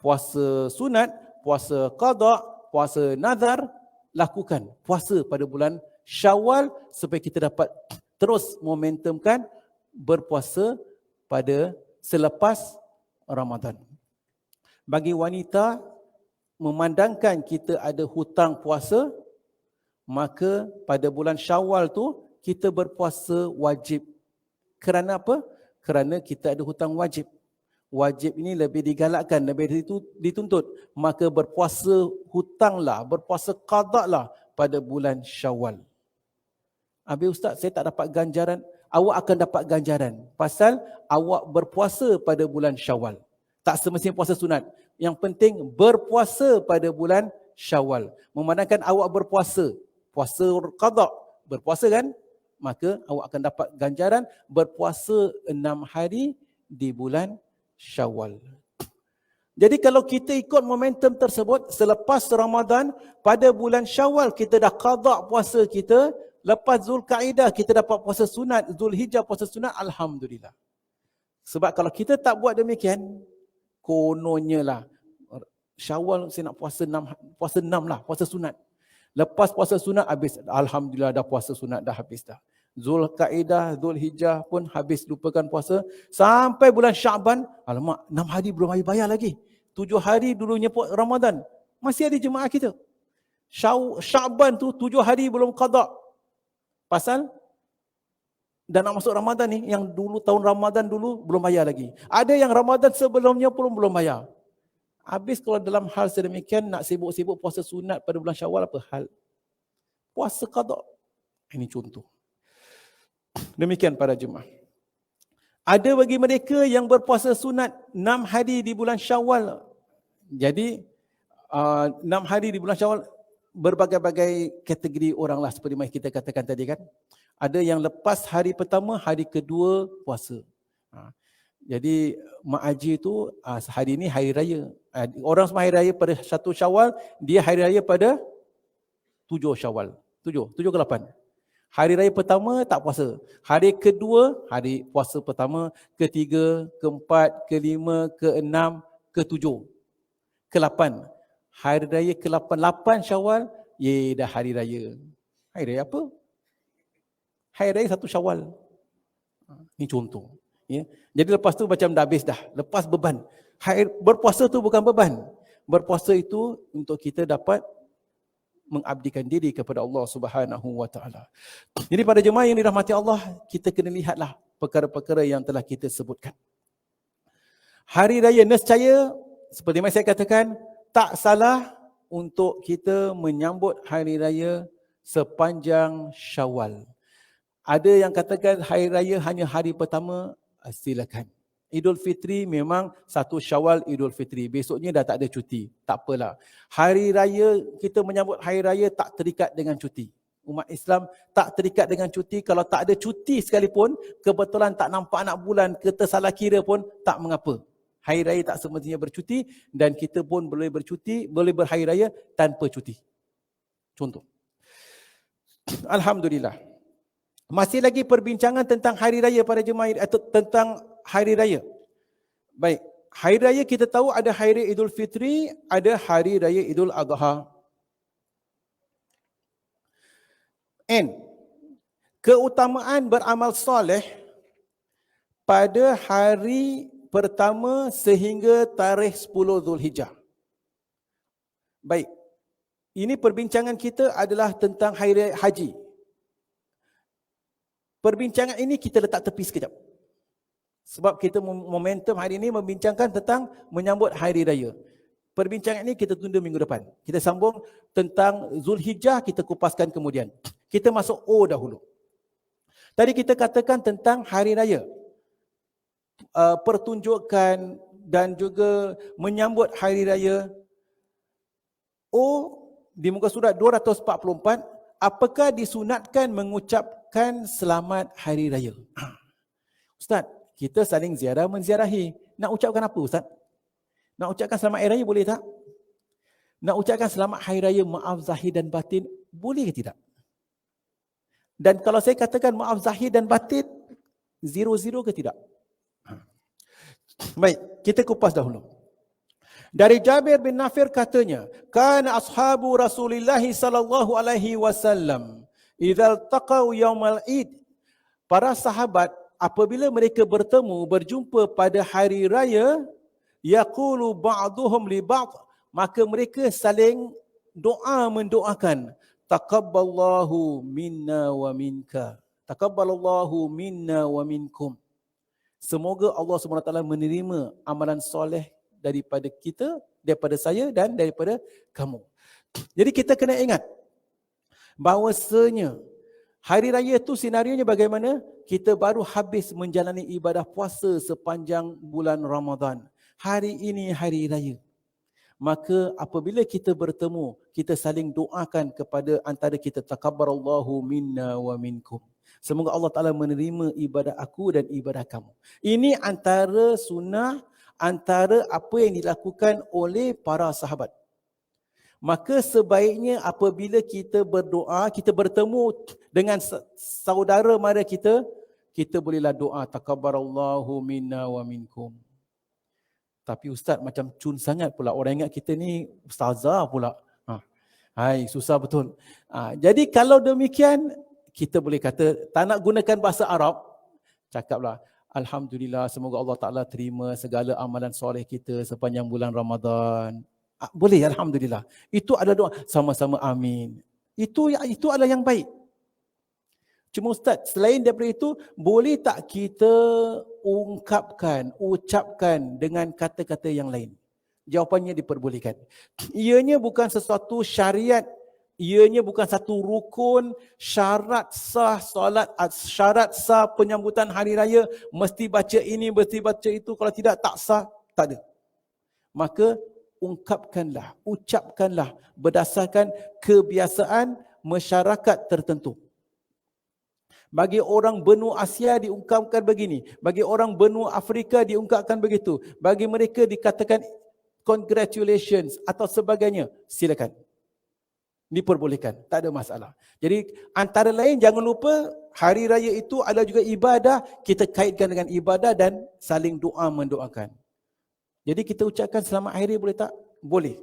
Puasa sunat, puasa qada, puasa nazar, lakukan puasa pada bulan Syawal supaya kita dapat terus momentumkan berpuasa pada selepas Ramadan. Bagi wanita, memandangkan kita ada hutang puasa, maka pada bulan Syawal tu kita berpuasa wajib. Kerana apa? Kerana kita ada hutang wajib. Wajib ini lebih digalakkan, lebih dituntut. Maka berpuasa hutanglah, berpuasa qadaklah pada bulan Syawal. Habis Ustaz, saya tak dapat ganjaran. Awak akan dapat ganjaran. Pasal awak berpuasa pada bulan Syawal. Tak semestinya puasa sunat. Yang penting berpuasa pada bulan Syawal. Memandangkan awak berpuasa, puasa qada, berpuasa kan? Maka awak akan dapat ganjaran berpuasa 6 hari di bulan Syawal. Jadi kalau kita ikut momentum tersebut, selepas Ramadan, pada bulan Syawal kita dah qada puasa kita, lepas Zulkaidah kita dapat puasa sunat, Zulhijjah puasa sunat, alhamdulillah. Sebab kalau kita tak buat demikian, kononnya lah Syawal saya nak puasa 6 lah, puasa sunat. Lepas puasa sunat habis, alhamdulillah dah puasa sunat dah habis dah. Zulkaidah, Zulhijjah pun habis, lupakan puasa. Sampai bulan Syaban, alamak 6 hari belum bayar lagi. 7 hari dulunya Ramadan. Masih ada jemaah kita. Syaban tu 7 hari belum qada. Pasal dah nak masuk Ramadan ni, yang dulu tahun Ramadan dulu belum bayar lagi. Ada yang Ramadan sebelumnya pun belum bayar. Habis kalau dalam hal sedemikian nak sibuk-sibuk puasa sunat pada bulan Syawal, apa hal? Puasa qada. Ini contoh. Demikian para jemaah. Ada bagi mereka yang berpuasa sunat 6 hari di bulan Syawal. Jadi 6 hari di bulan Syawal, berbagai-bagai kategori orang lah seperti yang kita katakan tadi kan. Ada yang lepas hari pertama, hari kedua puasa. Jadi Mak Haji tu hari ini hari raya. Orang semua hari raya pada 1 Syawal, dia hari raya pada 7 Syawal. 7 ke 8? Hari raya pertama tak puasa. Hari kedua, hari puasa pertama. Ketiga, keempat, kelima, keenam, ketujuh, ke-8. Hari raya ke-8, 8 Syawal, dah hari raya. Hari raya apa? Hari raya 1 Syawal. Ini contoh. Ya. Jadi lepas tu macam dah habis dah. Lepas beban. Berpuasa tu bukan beban. Berpuasa itu untuk kita dapat mengabdikan diri kepada Allah Subhanahu wa taala. Jadi pada jemaah yang dirahmati Allah, kita kena lihatlah perkara-perkara yang telah kita sebutkan. Hari raya nescaya, seperti yang saya katakan, tak salah untuk kita menyambut hari raya sepanjang Syawal. Ada yang katakan hari raya hanya hari pertama, silakan. Idul Fitri memang 1 Syawal Idul Fitri. Besoknya dah tak ada cuti. Tak apalah. Hari raya, kita menyambut hari raya tak terikat dengan cuti. Umat Islam tak terikat dengan cuti. Kalau tak ada cuti sekalipun, kebetulan tak nampak anak bulan, kita salah kira pun tak mengapa. Hari raya tak semestinya bercuti dan kita pun boleh bercuti, boleh berhari raya tanpa cuti. Contoh. Alhamdulillah. Masih lagi perbincangan tentang hari raya para jemaah, atau tentang hari raya. Baik, hari raya kita tahu ada hari raya Idul Fitri, ada hari raya Idul Adha. And keutamaan beramal soleh pada hari pertama sehingga tarikh 10 Zulhijjah. Baik, ini perbincangan kita adalah tentang hari raya haji. Perbincangan ini kita letak tepi sekejap. Sebab kita momentum hari ini membincangkan tentang menyambut hari raya. Perbincangan ini kita tunda minggu depan. Kita sambung tentang Zulhijjah, kita kupaskan kemudian. Kita masuk O dahulu. Tadi kita katakan tentang hari raya. Pertunjukan dan juga menyambut hari raya. O di muka surat 244, apakah disunatkan mengucapkan selamat hari raya? Ustaz, kita saling ziarah menziarahi. Nak ucapkan apa Ustaz? Nak ucapkan selamat hari raya boleh tak? Nak ucapkan selamat hari raya maaf zahir dan batin boleh ke tidak? Dan kalau saya katakan maaf zahir dan batin, 0-0 ke tidak? Baik, kita kupas dahulu. Dari Jabir bin Nafir katanya, kana ashabu Rasulillah sallallahu alaihi wasallam idza taqaw yaumal id. Para sahabat apabila mereka bertemu berjumpa pada hari raya, yaqulu ba'duhum li ba'd, maka mereka saling doa mendoakan, taqabbalallahu minna wa minka, taqabbalallahu minna wa minkum. Semoga Allah SWT menerima amalan soleh daripada kita, daripada saya dan daripada kamu. Jadi kita kena ingat bahawasanya hari raya itu senarionya bagaimana? Kita baru habis menjalani ibadah puasa sepanjang bulan Ramadan. Hari ini hari raya. Maka apabila kita bertemu, kita saling doakan kepada antara kita, takabbarallahu minna wa minkum. Semoga Allah Ta'ala menerima ibadah aku dan ibadah kamu. Ini antara sunnah, antara apa yang dilakukan oleh para sahabat. Maka sebaiknya apabila kita berdoa, kita bertemu dengan saudara mara kita, kita bolehlah doa, takabbarallahu minna wa minkum. Tapi Ustaz macam cun sangat pula, orang ingat kita ni ustazah pula. Hai, susah betul. Jadi kalau demikian, kita boleh kata, tak nak gunakan bahasa Arab, cakaplah, Alhamdulillah, semoga Allah Ta'ala terima segala amalan soleh kita sepanjang bulan Ramadan. Boleh, Alhamdulillah. Itu adalah doa, sama-sama amin. Itu adalah yang baik. Cuma Ustaz, selain daripada itu, boleh tak kita ucapkan dengan kata-kata yang lain? Jawapannya diperbolehkan. Ianya bukan sesuatu syariat, ianya bukan satu rukun, syarat sah solat, syarat sah penyambutan hari raya, mesti baca ini, mesti baca itu, kalau tidak tak sah, tak ada. Maka ucapkanlah berdasarkan kebiasaan masyarakat tertentu. Bagi orang benua Asia diungkapkan begini, bagi orang benua Afrika diungkapkan begitu, bagi mereka dikatakan congratulations atau sebagainya, silakan. Diperbolehkan, tak ada masalah. Jadi antara lain jangan lupa hari raya itu adalah juga ibadah, kita kaitkan dengan ibadah dan saling doa mendoakan. Jadi kita ucapkan selamat hari raya boleh tak? Boleh.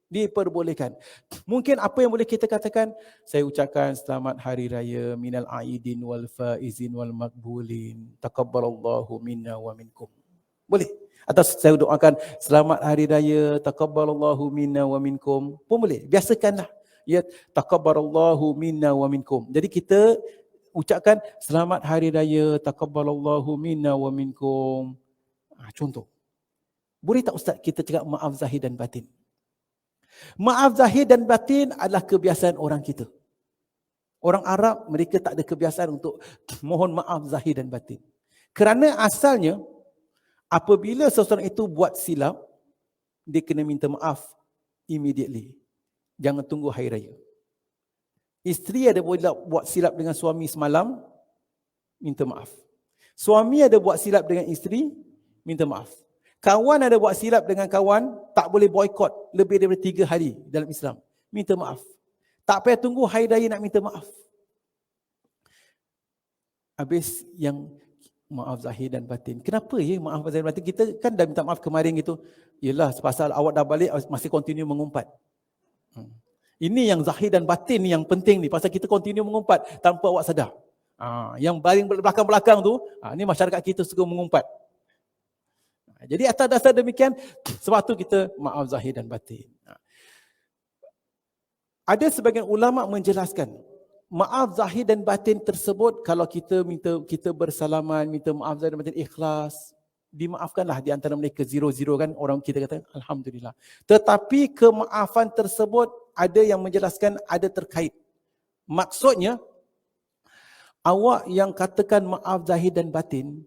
Diperbolehkan. Mungkin apa yang boleh kita katakan? Saya ucapkan selamat hari raya minal aidin wal faizin wal makbulin. Taqabbalallahu minna wa minkum. Boleh. Atau saya doakan selamat hari raya taqabbalallahu minna wa minkum. Pun boleh. Biasakanlah. Ya, taqabbalallahu minna wa minkum. Jadi kita ucapkan selamat hari raya taqabbalallahu minna wa minkum. Contoh. Boleh tak Ustaz kita cakap maaf zahir dan batin? Maaf zahir dan batin adalah kebiasaan orang kita. Orang Arab, mereka tak ada kebiasaan untuk mohon maaf zahir dan batin. Kerana asalnya, apabila seseorang itu buat silap, dia kena minta maaf immediately. Jangan tunggu hari raya. Isteri ada buat silap dengan suami semalam, minta maaf. Suami ada buat silap dengan isteri, minta maaf. Kawan ada buat silap dengan kawan, tak boleh boykot lebih daripada 3 hari dalam Islam. Minta maaf. Tak payah tunggu hari raya nak minta maaf. Habis yang Maaf zahir dan batin. Kenapa ya maaf zahir dan batin? Kita kan dah minta maaf kemarin gitu. Yelah, pasal awak dah balik masih continue mengumpat. Ini yang zahir dan batin ni yang penting ni. Pasal kita continue mengumpat tanpa awak sadar. Yang paling belakang-belakang tu, ni masyarakat kita suka mengumpat. Jadi atas dasar demikian, sebab tu kita maaf zahir dan batin. Ada sebagian ulama menjelaskan, maaf zahir dan batin tersebut kalau kita bersalaman, minta maaf zahir dan batin ikhlas, dimaafkanlah di antara mereka 0-0 kan, orang kita kata alhamdulillah. Tetapi kemaafan tersebut ada yang menjelaskan ada terkait. Maksudnya awak yang katakan maaf zahir dan batin,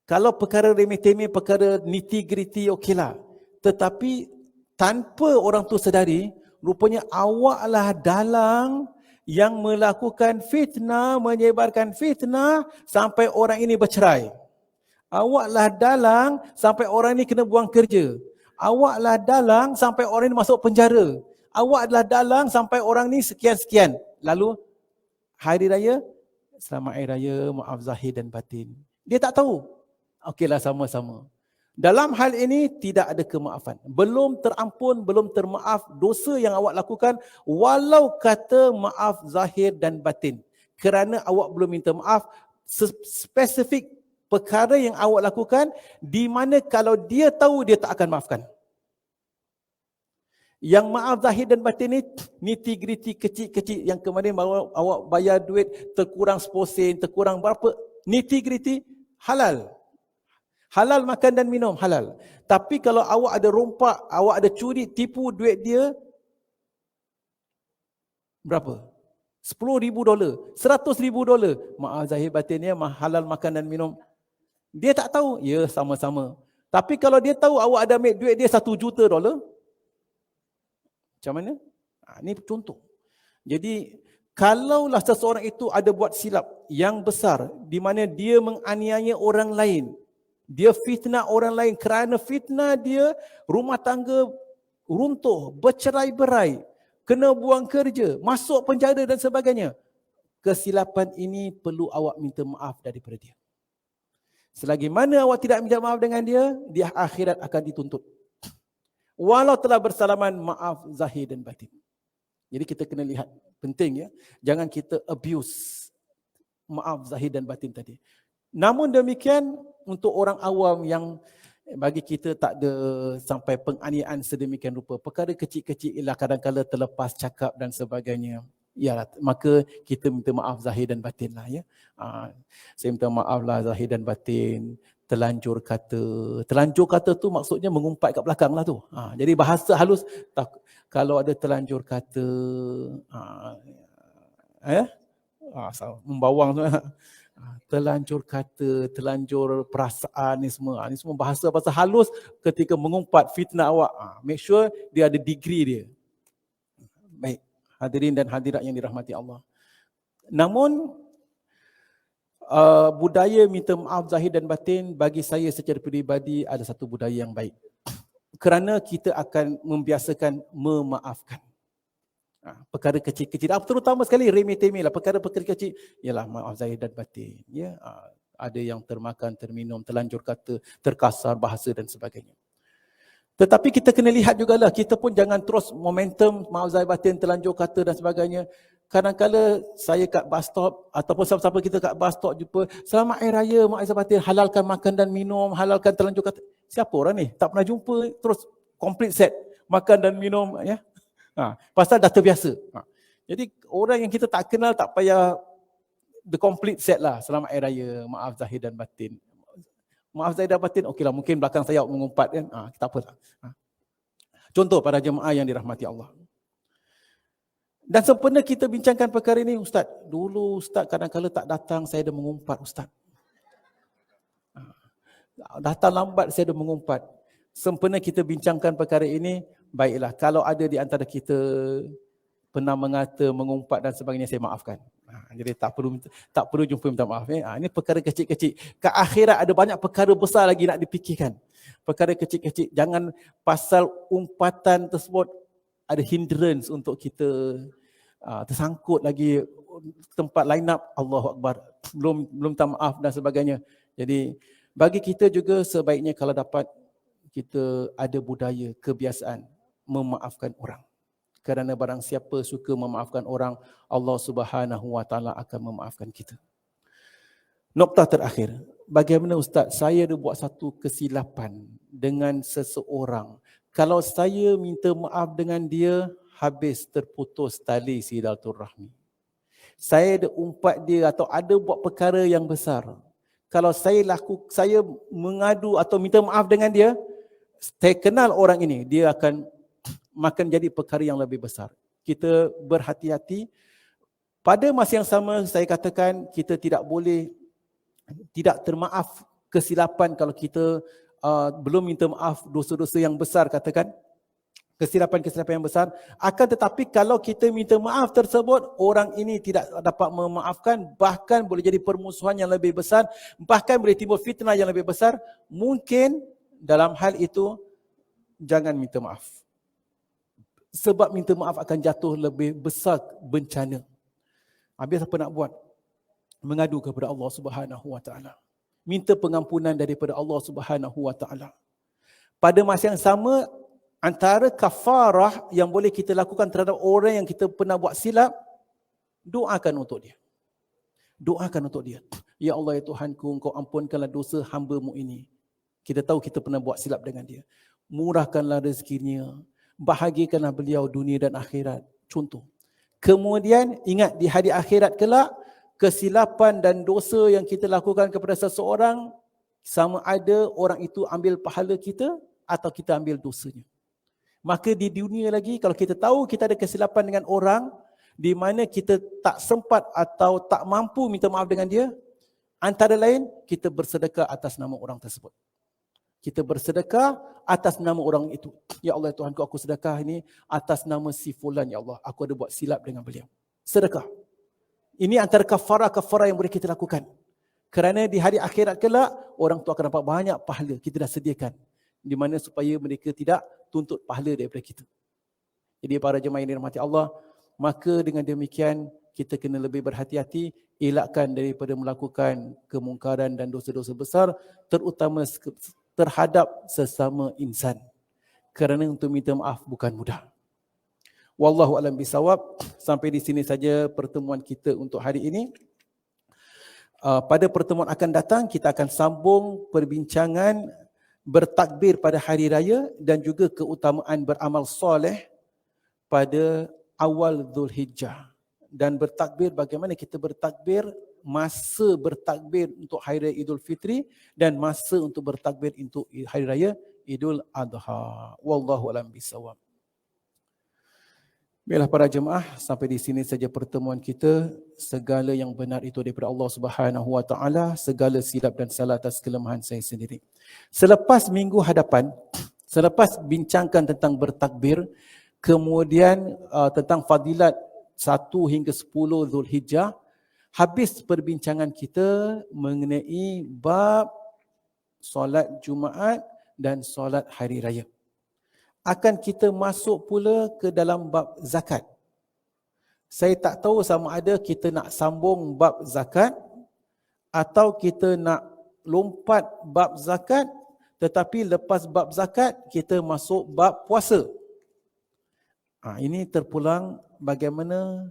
kalau perkara remeh-temeh, perkara nitty-gritty okeylah. Tetapi tanpa orang tu sedari, rupanya awaklah dalang yang melakukan fitnah, menyebarkan fitnah sampai orang ini bercerai. Awaklah dalang sampai orang ini kena buang kerja. Awaklah dalang sampai orang ini masuk penjara. Awaklah dalang sampai orang ini sekian-sekian. Lalu hari raya, selamat hari raya, maaf zahir dan batin. Dia tak tahu. Okeylah, sama-sama. Dalam hal ini tidak ada kemaafan. Belum terampun, belum termaaf dosa yang awak lakukan walau kata maaf zahir dan batin. Kerana awak belum minta maaf spesifik perkara yang awak lakukan di mana kalau dia tahu dia tak akan maafkan. Yang maaf zahir dan batin ni nitty-gritty kecil-kecil yang kemarin awak bayar duit terkurang 10 sen, terkurang berapa, nitty-gritty halal. Halal makan dan minum, halal. Tapi kalau awak ada rompak, awak ada curi, tipu duit dia, berapa? $10,000, $100,000. Maaf zahir batinnya halal makan dan minum. Dia tak tahu, ya sama-sama. Tapi kalau dia tahu awak ada ambil duit dia $1 juta, macam mana? Ini contoh. Jadi, kalaulah seseorang itu ada buat silap yang besar, di mana dia menganiaya orang lain, dia fitnah orang lain, kerana fitnah dia rumah tangga runtuh, bercerai-berai, kena buang kerja, masuk penjara dan sebagainya. Kesilapan ini perlu awak minta maaf daripada dia. Selagi mana awak tidak minta maaf dengan dia, di akhirat akan dituntut. Walau telah bersalaman, maaf zahir dan batin. Jadi kita kena lihat, penting ya, jangan kita abuse maaf zahir dan batin tadi. Namun demikian, untuk orang awam yang bagi kita tak ada sampai penganiayaan sedemikian rupa, perkara kecil-kecil ialah kadang-kadang terlepas cakap dan sebagainya, ya, maka kita minta maaf zahir dan batin lah ya. Saya minta maaf lah zahir dan batin. Terlanjur kata tu maksudnya mengumpat kat belakang lah tu. Jadi bahasa halus, kalau ada terlanjur kata, membawang tu, terlanjur kata, terlanjur perasaan, ni semua bahasa halus ketika mengumpat fitnah awak. Make sure dia ada degree dia. Baik, hadirin dan hadirat yang dirahmati Allah. Namun budaya minta maaf zahir dan batin bagi saya secara peribadi ada satu budaya yang baik. Kerana kita akan membiasakan memaafkan. Perkara kecil-kecil, terutama sekali remeh-temeh lah, perkara-perkara kecil, ialah maaf zahir dan batin. Ya, ada yang termakan, terminum, terlanjur kata, terkasar bahasa dan sebagainya. Tetapi kita kena lihat jugalah, kita pun jangan terus momentum maaf zahir batin, terlanjur kata dan sebagainya. Kadang-kadang saya kat bus stop ataupun siapa-siapa kita kat bus stop jumpa, selamat hari raya, maaf zahir batin, halalkan makan dan minum, halalkan terlanjur kata. Siapa orang ni? Tak pernah jumpa, terus complete set, makan dan minum, ya. Pasal dah terbiasa. Jadi orang yang kita tak kenal tak payah the complete set lah. Selamat hari raya, maaf zahir dan batin. Maaf zahir dan batin, okeylah, mungkin belakang saya mengumpat kan. Tak apa lah. Contoh para jemaah yang dirahmati Allah. Dan sempena kita bincangkan perkara ini, Ustaz, dulu Ustaz kadang-kadang tak datang, saya dah mengumpat Ustaz. Datang lambat, saya dah mengumpat. Sempena kita bincangkan perkara ini, baiklah, kalau ada di antara kita pernah mengata, mengumpat dan sebagainya, saya maafkan. Jadi tak perlu jumpa minta maaf. Ini perkara kecil-kecil. Ke akhirat ada banyak perkara besar lagi nak dipikirkan. Perkara kecil-kecil. Jangan pasal umpatan tersebut ada hindrance untuk kita tersangkut lagi tempat line up. Allahu Akbar. belum minta maaf dan sebagainya. Jadi bagi kita juga sebaiknya kalau dapat kita ada budaya, kebiasaan memaafkan orang. Kerana barang siapa suka memaafkan orang, Allah Subhanahu Wa Taala akan memaafkan kita. Noktah terakhir, bagaimana Ustaz, saya ada buat satu kesilapan dengan seseorang. Kalau saya minta maaf dengan dia, habis terputus tali silaturahmi. Saya ada umpat dia atau ada buat perkara yang besar. Kalau saya mengadu atau minta maaf dengan dia, saya kenal orang ini, dia akan jadi perkara yang lebih besar. Kita berhati-hati. Pada masa yang sama, saya katakan kita tidak boleh tidak termaaf kesilapan kalau kita belum minta maaf dosa-dosa yang besar, katakan kesilapan-kesilapan yang besar. Akan tetapi kalau kita minta maaf tersebut, orang ini tidak dapat memaafkan, bahkan boleh jadi permusuhan yang lebih besar, bahkan boleh timbul fitnah yang lebih besar, mungkin dalam hal itu jangan minta maaf. Sebab minta maaf akan jatuh lebih besar bencana. Habis apa nak buat? Mengadu kepada Allah Subhanahu Wa Taala. Minta pengampunan daripada Allah Subhanahu Wa Taala. Pada masa yang sama, antara kafarah yang boleh kita lakukan terhadap orang yang kita pernah buat silap, doakan untuk dia. Doakan untuk dia. Ya Allah, ya Tuhanku, Engkau ampunkanlah dosa hamba-Mu ini. Kita tahu kita pernah buat silap dengan dia. Murahkanlah rezekinya. Bahagikanlah beliau dunia dan akhirat. Contoh. Kemudian ingat di hari akhirat kelak, kesilapan dan dosa yang kita lakukan kepada seseorang, sama ada orang itu ambil pahala kita atau kita ambil dosanya. Maka di dunia lagi, kalau kita tahu kita ada kesilapan dengan orang, di mana kita tak sempat atau tak mampu minta maaf dengan dia, antara lain kita bersedekah atas nama orang tersebut. Kita bersedekah atas nama orang itu. Ya Allah, Tuhanku, aku sedekah ini atas nama si fulan, ya Allah. Aku ada buat silap dengan beliau. Sedekah. Ini antara kafarah-kafarah yang boleh kita lakukan. Kerana di hari akhirat kelak, orang tu akan dapat banyak pahala. Kita dah sediakan. Di mana supaya mereka tidak tuntut pahala daripada kita. Jadi para jemaah yang dirahmati Allah, maka dengan demikian kita kena lebih berhati-hati, elakkan daripada melakukan kemungkaran dan dosa-dosa besar, terutama terhadap sesama insan. Kerana untuk minta maaf bukan mudah. Wallahu a'lam bisawab. Sampai di sini saja pertemuan kita untuk hari ini. Pada pertemuan akan datang kita akan sambung perbincangan bertakbir pada hari raya dan juga keutamaan beramal soleh pada awal Zulhijjah. Dan bertakbir, bagaimana kita bertakbir, masa bertakbir untuk Hari Raya Idul Fitri dan masa untuk bertakbir untuk Hari Raya Idul Adha. Wallahu a'lam bishawab. Baiklah para jemaah, sampai di sini saja pertemuan kita. Segala yang benar itu daripada Allah Subhanahu Wa Taala, segala silap dan salah atas kelemahan saya sendiri. Selepas minggu hadapan, selepas bincangkan tentang bertakbir, kemudian tentang fadilat 1 hingga 10 Zulhijjah, habis perbincangan kita mengenai bab solat Jumaat dan solat hari raya. Akan kita masuk pula ke dalam bab zakat. Saya tak tahu sama ada kita nak sambung bab zakat atau kita nak lompat bab zakat, tetapi lepas bab zakat kita masuk bab puasa. Ini terpulang bagaimana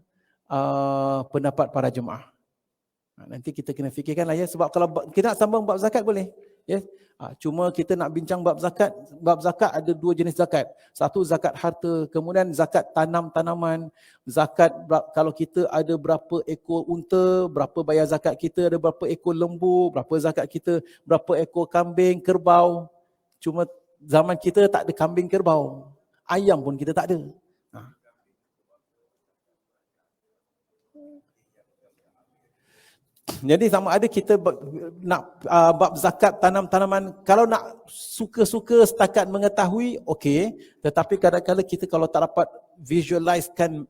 pendapat para jemaah. Nanti kita kena fikirkanlah ya, sebab kalau kita nak sambung bab zakat boleh. Ya. Cuma kita nak bincang bab zakat. Bab zakat ada 2 jenis zakat. Satu zakat harta, kemudian zakat tanaman. Zakat kalau kita ada berapa ekor unta, berapa bayar zakat kita, ada berapa ekor lembu, berapa zakat kita, berapa ekor kambing, kerbau. Cuma zaman kita tak ada kambing kerbau. Ayam pun kita tak ada. Jadi sama ada kita nak bab zakat tanam-tanaman, kalau nak suka-suka setakat mengetahui, okey. Tetapi kadang-kadang kita kalau tak dapat visualizekan,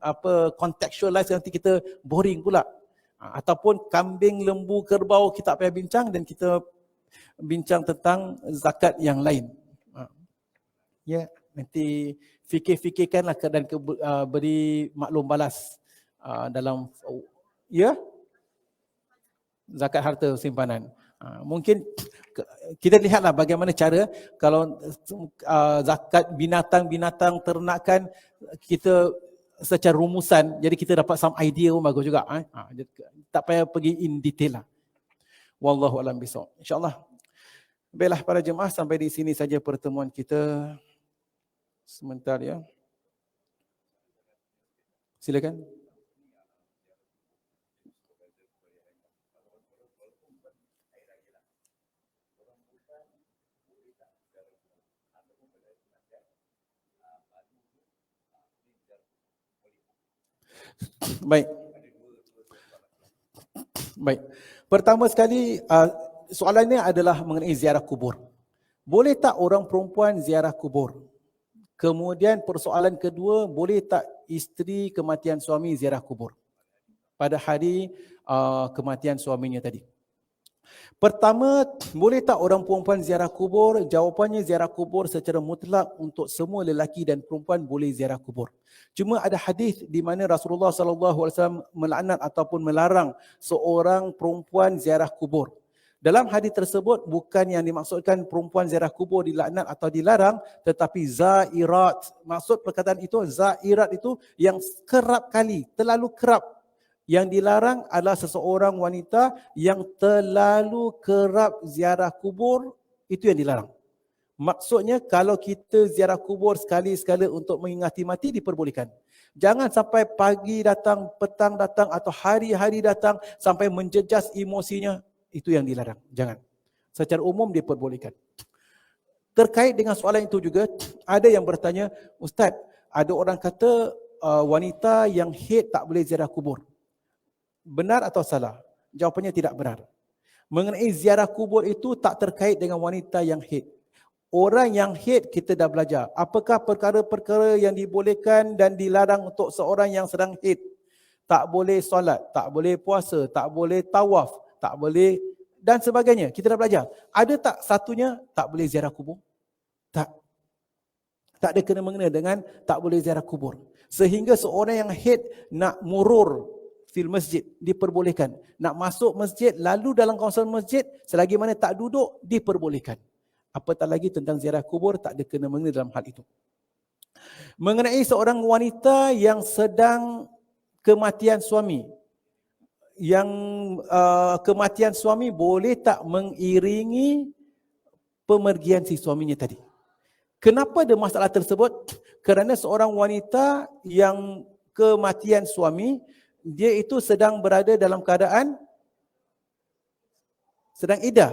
contextualize, nanti kita boring pula. Ataupun kambing, lembu, kerbau kita tak payah bincang dan kita bincang tentang zakat yang lain. Ya, nanti fikir-fikirkanlah dan beri maklum balas dalam ya. zakat harta simpanan. Mungkin kita lihatlah bagaimana cara kalau zakat binatang-binatang ternakan kita secara rumusan, jadi kita dapat some idea pun bagus juga. Tak payah pergi in detail lah. Wallahu a'lam bishawab. InsyaAllah. Baiklah para jemaah, sampai di sini saja pertemuan kita sebentar ya. Silakan. Baik. Baik. Pertama sekali, soalan ini adalah mengenai ziarah kubur. Boleh tak orang perempuan ziarah kubur? Kemudian persoalan kedua, boleh tak isteri kematian suami ziarah kubur pada hari kematian suaminya tadi? Pertama, boleh tak orang perempuan ziarah kubur? Jawapannya, ziarah kubur secara mutlak untuk semua lelaki dan perempuan boleh ziarah kubur. Cuma ada hadis di mana Rasulullah SAW melaknat ataupun melarang seorang perempuan ziarah kubur. Dalam hadis tersebut bukan yang dimaksudkan perempuan ziarah kubur dilaknat atau dilarang, tetapi zairat. Maksud perkataan itu, zairat itu yang kerap kali, terlalu kerap. Yang dilarang adalah seseorang wanita yang terlalu kerap ziarah kubur, itu yang dilarang. Maksudnya kalau kita ziarah kubur sekali-sekala untuk mengingati mati, diperbolehkan. Jangan sampai pagi datang, petang datang atau hari-hari datang sampai menjejas emosinya, itu yang dilarang. Jangan. Secara umum diperbolehkan. Terkait dengan soalan itu juga, ada yang bertanya, Ustaz, ada orang kata wanita yang haid tak boleh ziarah kubur. Benar atau salah? Jawapannya tidak benar. Mengenai ziarah kubur itu tak terkait dengan wanita yang haid. Orang yang haid kita dah belajar. Apakah perkara-perkara yang dibolehkan dan dilarang untuk seorang yang sedang haid? Tak boleh solat, tak boleh puasa, tak boleh tawaf, tak boleh dan sebagainya. Kita dah belajar. Ada tak satunya tak boleh ziarah kubur? Tak. Tak ada kena-mengena dengan tak boleh ziarah kubur. Sehingga seorang yang haid nak murur fil masjid diperbolehkan. Nak masuk masjid lalu dalam kawasan masjid selagi mana tak duduk diperbolehkan. Apatah lagi tentang ziarah kubur, tak ada kena-mengena dalam hal itu. Mengenai seorang wanita yang sedang kematian suami, yang kematian suami boleh tak mengiringi pemergian si suaminya tadi? Kenapa ada masalah tersebut? Kerana seorang wanita yang kematian suami, dia itu sedang berada dalam keadaan sedang iddah.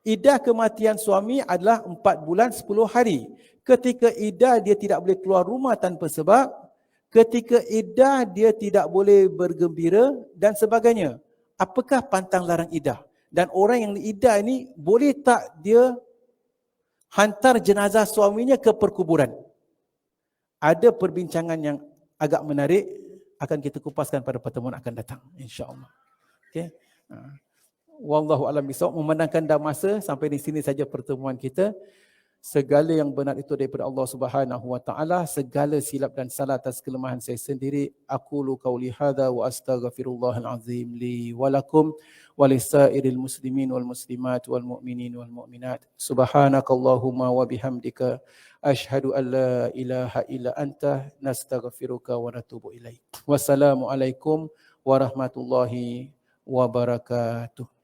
Iddah kematian suami adalah 4 bulan 10 hari. Ketika iddah dia tidak boleh keluar rumah tanpa sebab. Ketika iddah dia tidak boleh bergembira dan sebagainya. Apakah pantang larang iddah? Dan orang yang iddah ini boleh tak dia hantar jenazah suaminya ke perkuburan? Ada perbincangan yang agak menarik, akan kita kupaskan pada pertemuan akan datang, insya-Allah. Okey. Wallahu a'lam bishawab. Memandangkan dah masa, sampai di sini saja pertemuan kita. Segala yang benar itu daripada Allah Subhanahu wa taala, segala silap dan salah atas kelemahan saya sendiri. Aqulu qauli hadza wa astaghfirullahal azim li wa lakum wa lisairil muslimin wal muslimat wal mu'minin wal mu'minat. Subhanakallahumma wa bihamdika asyhadu an la ilaha illa anta nastaghfiruka wa natubu ilaik. Wassalamualaikum warahmatullahi wabarakatuh.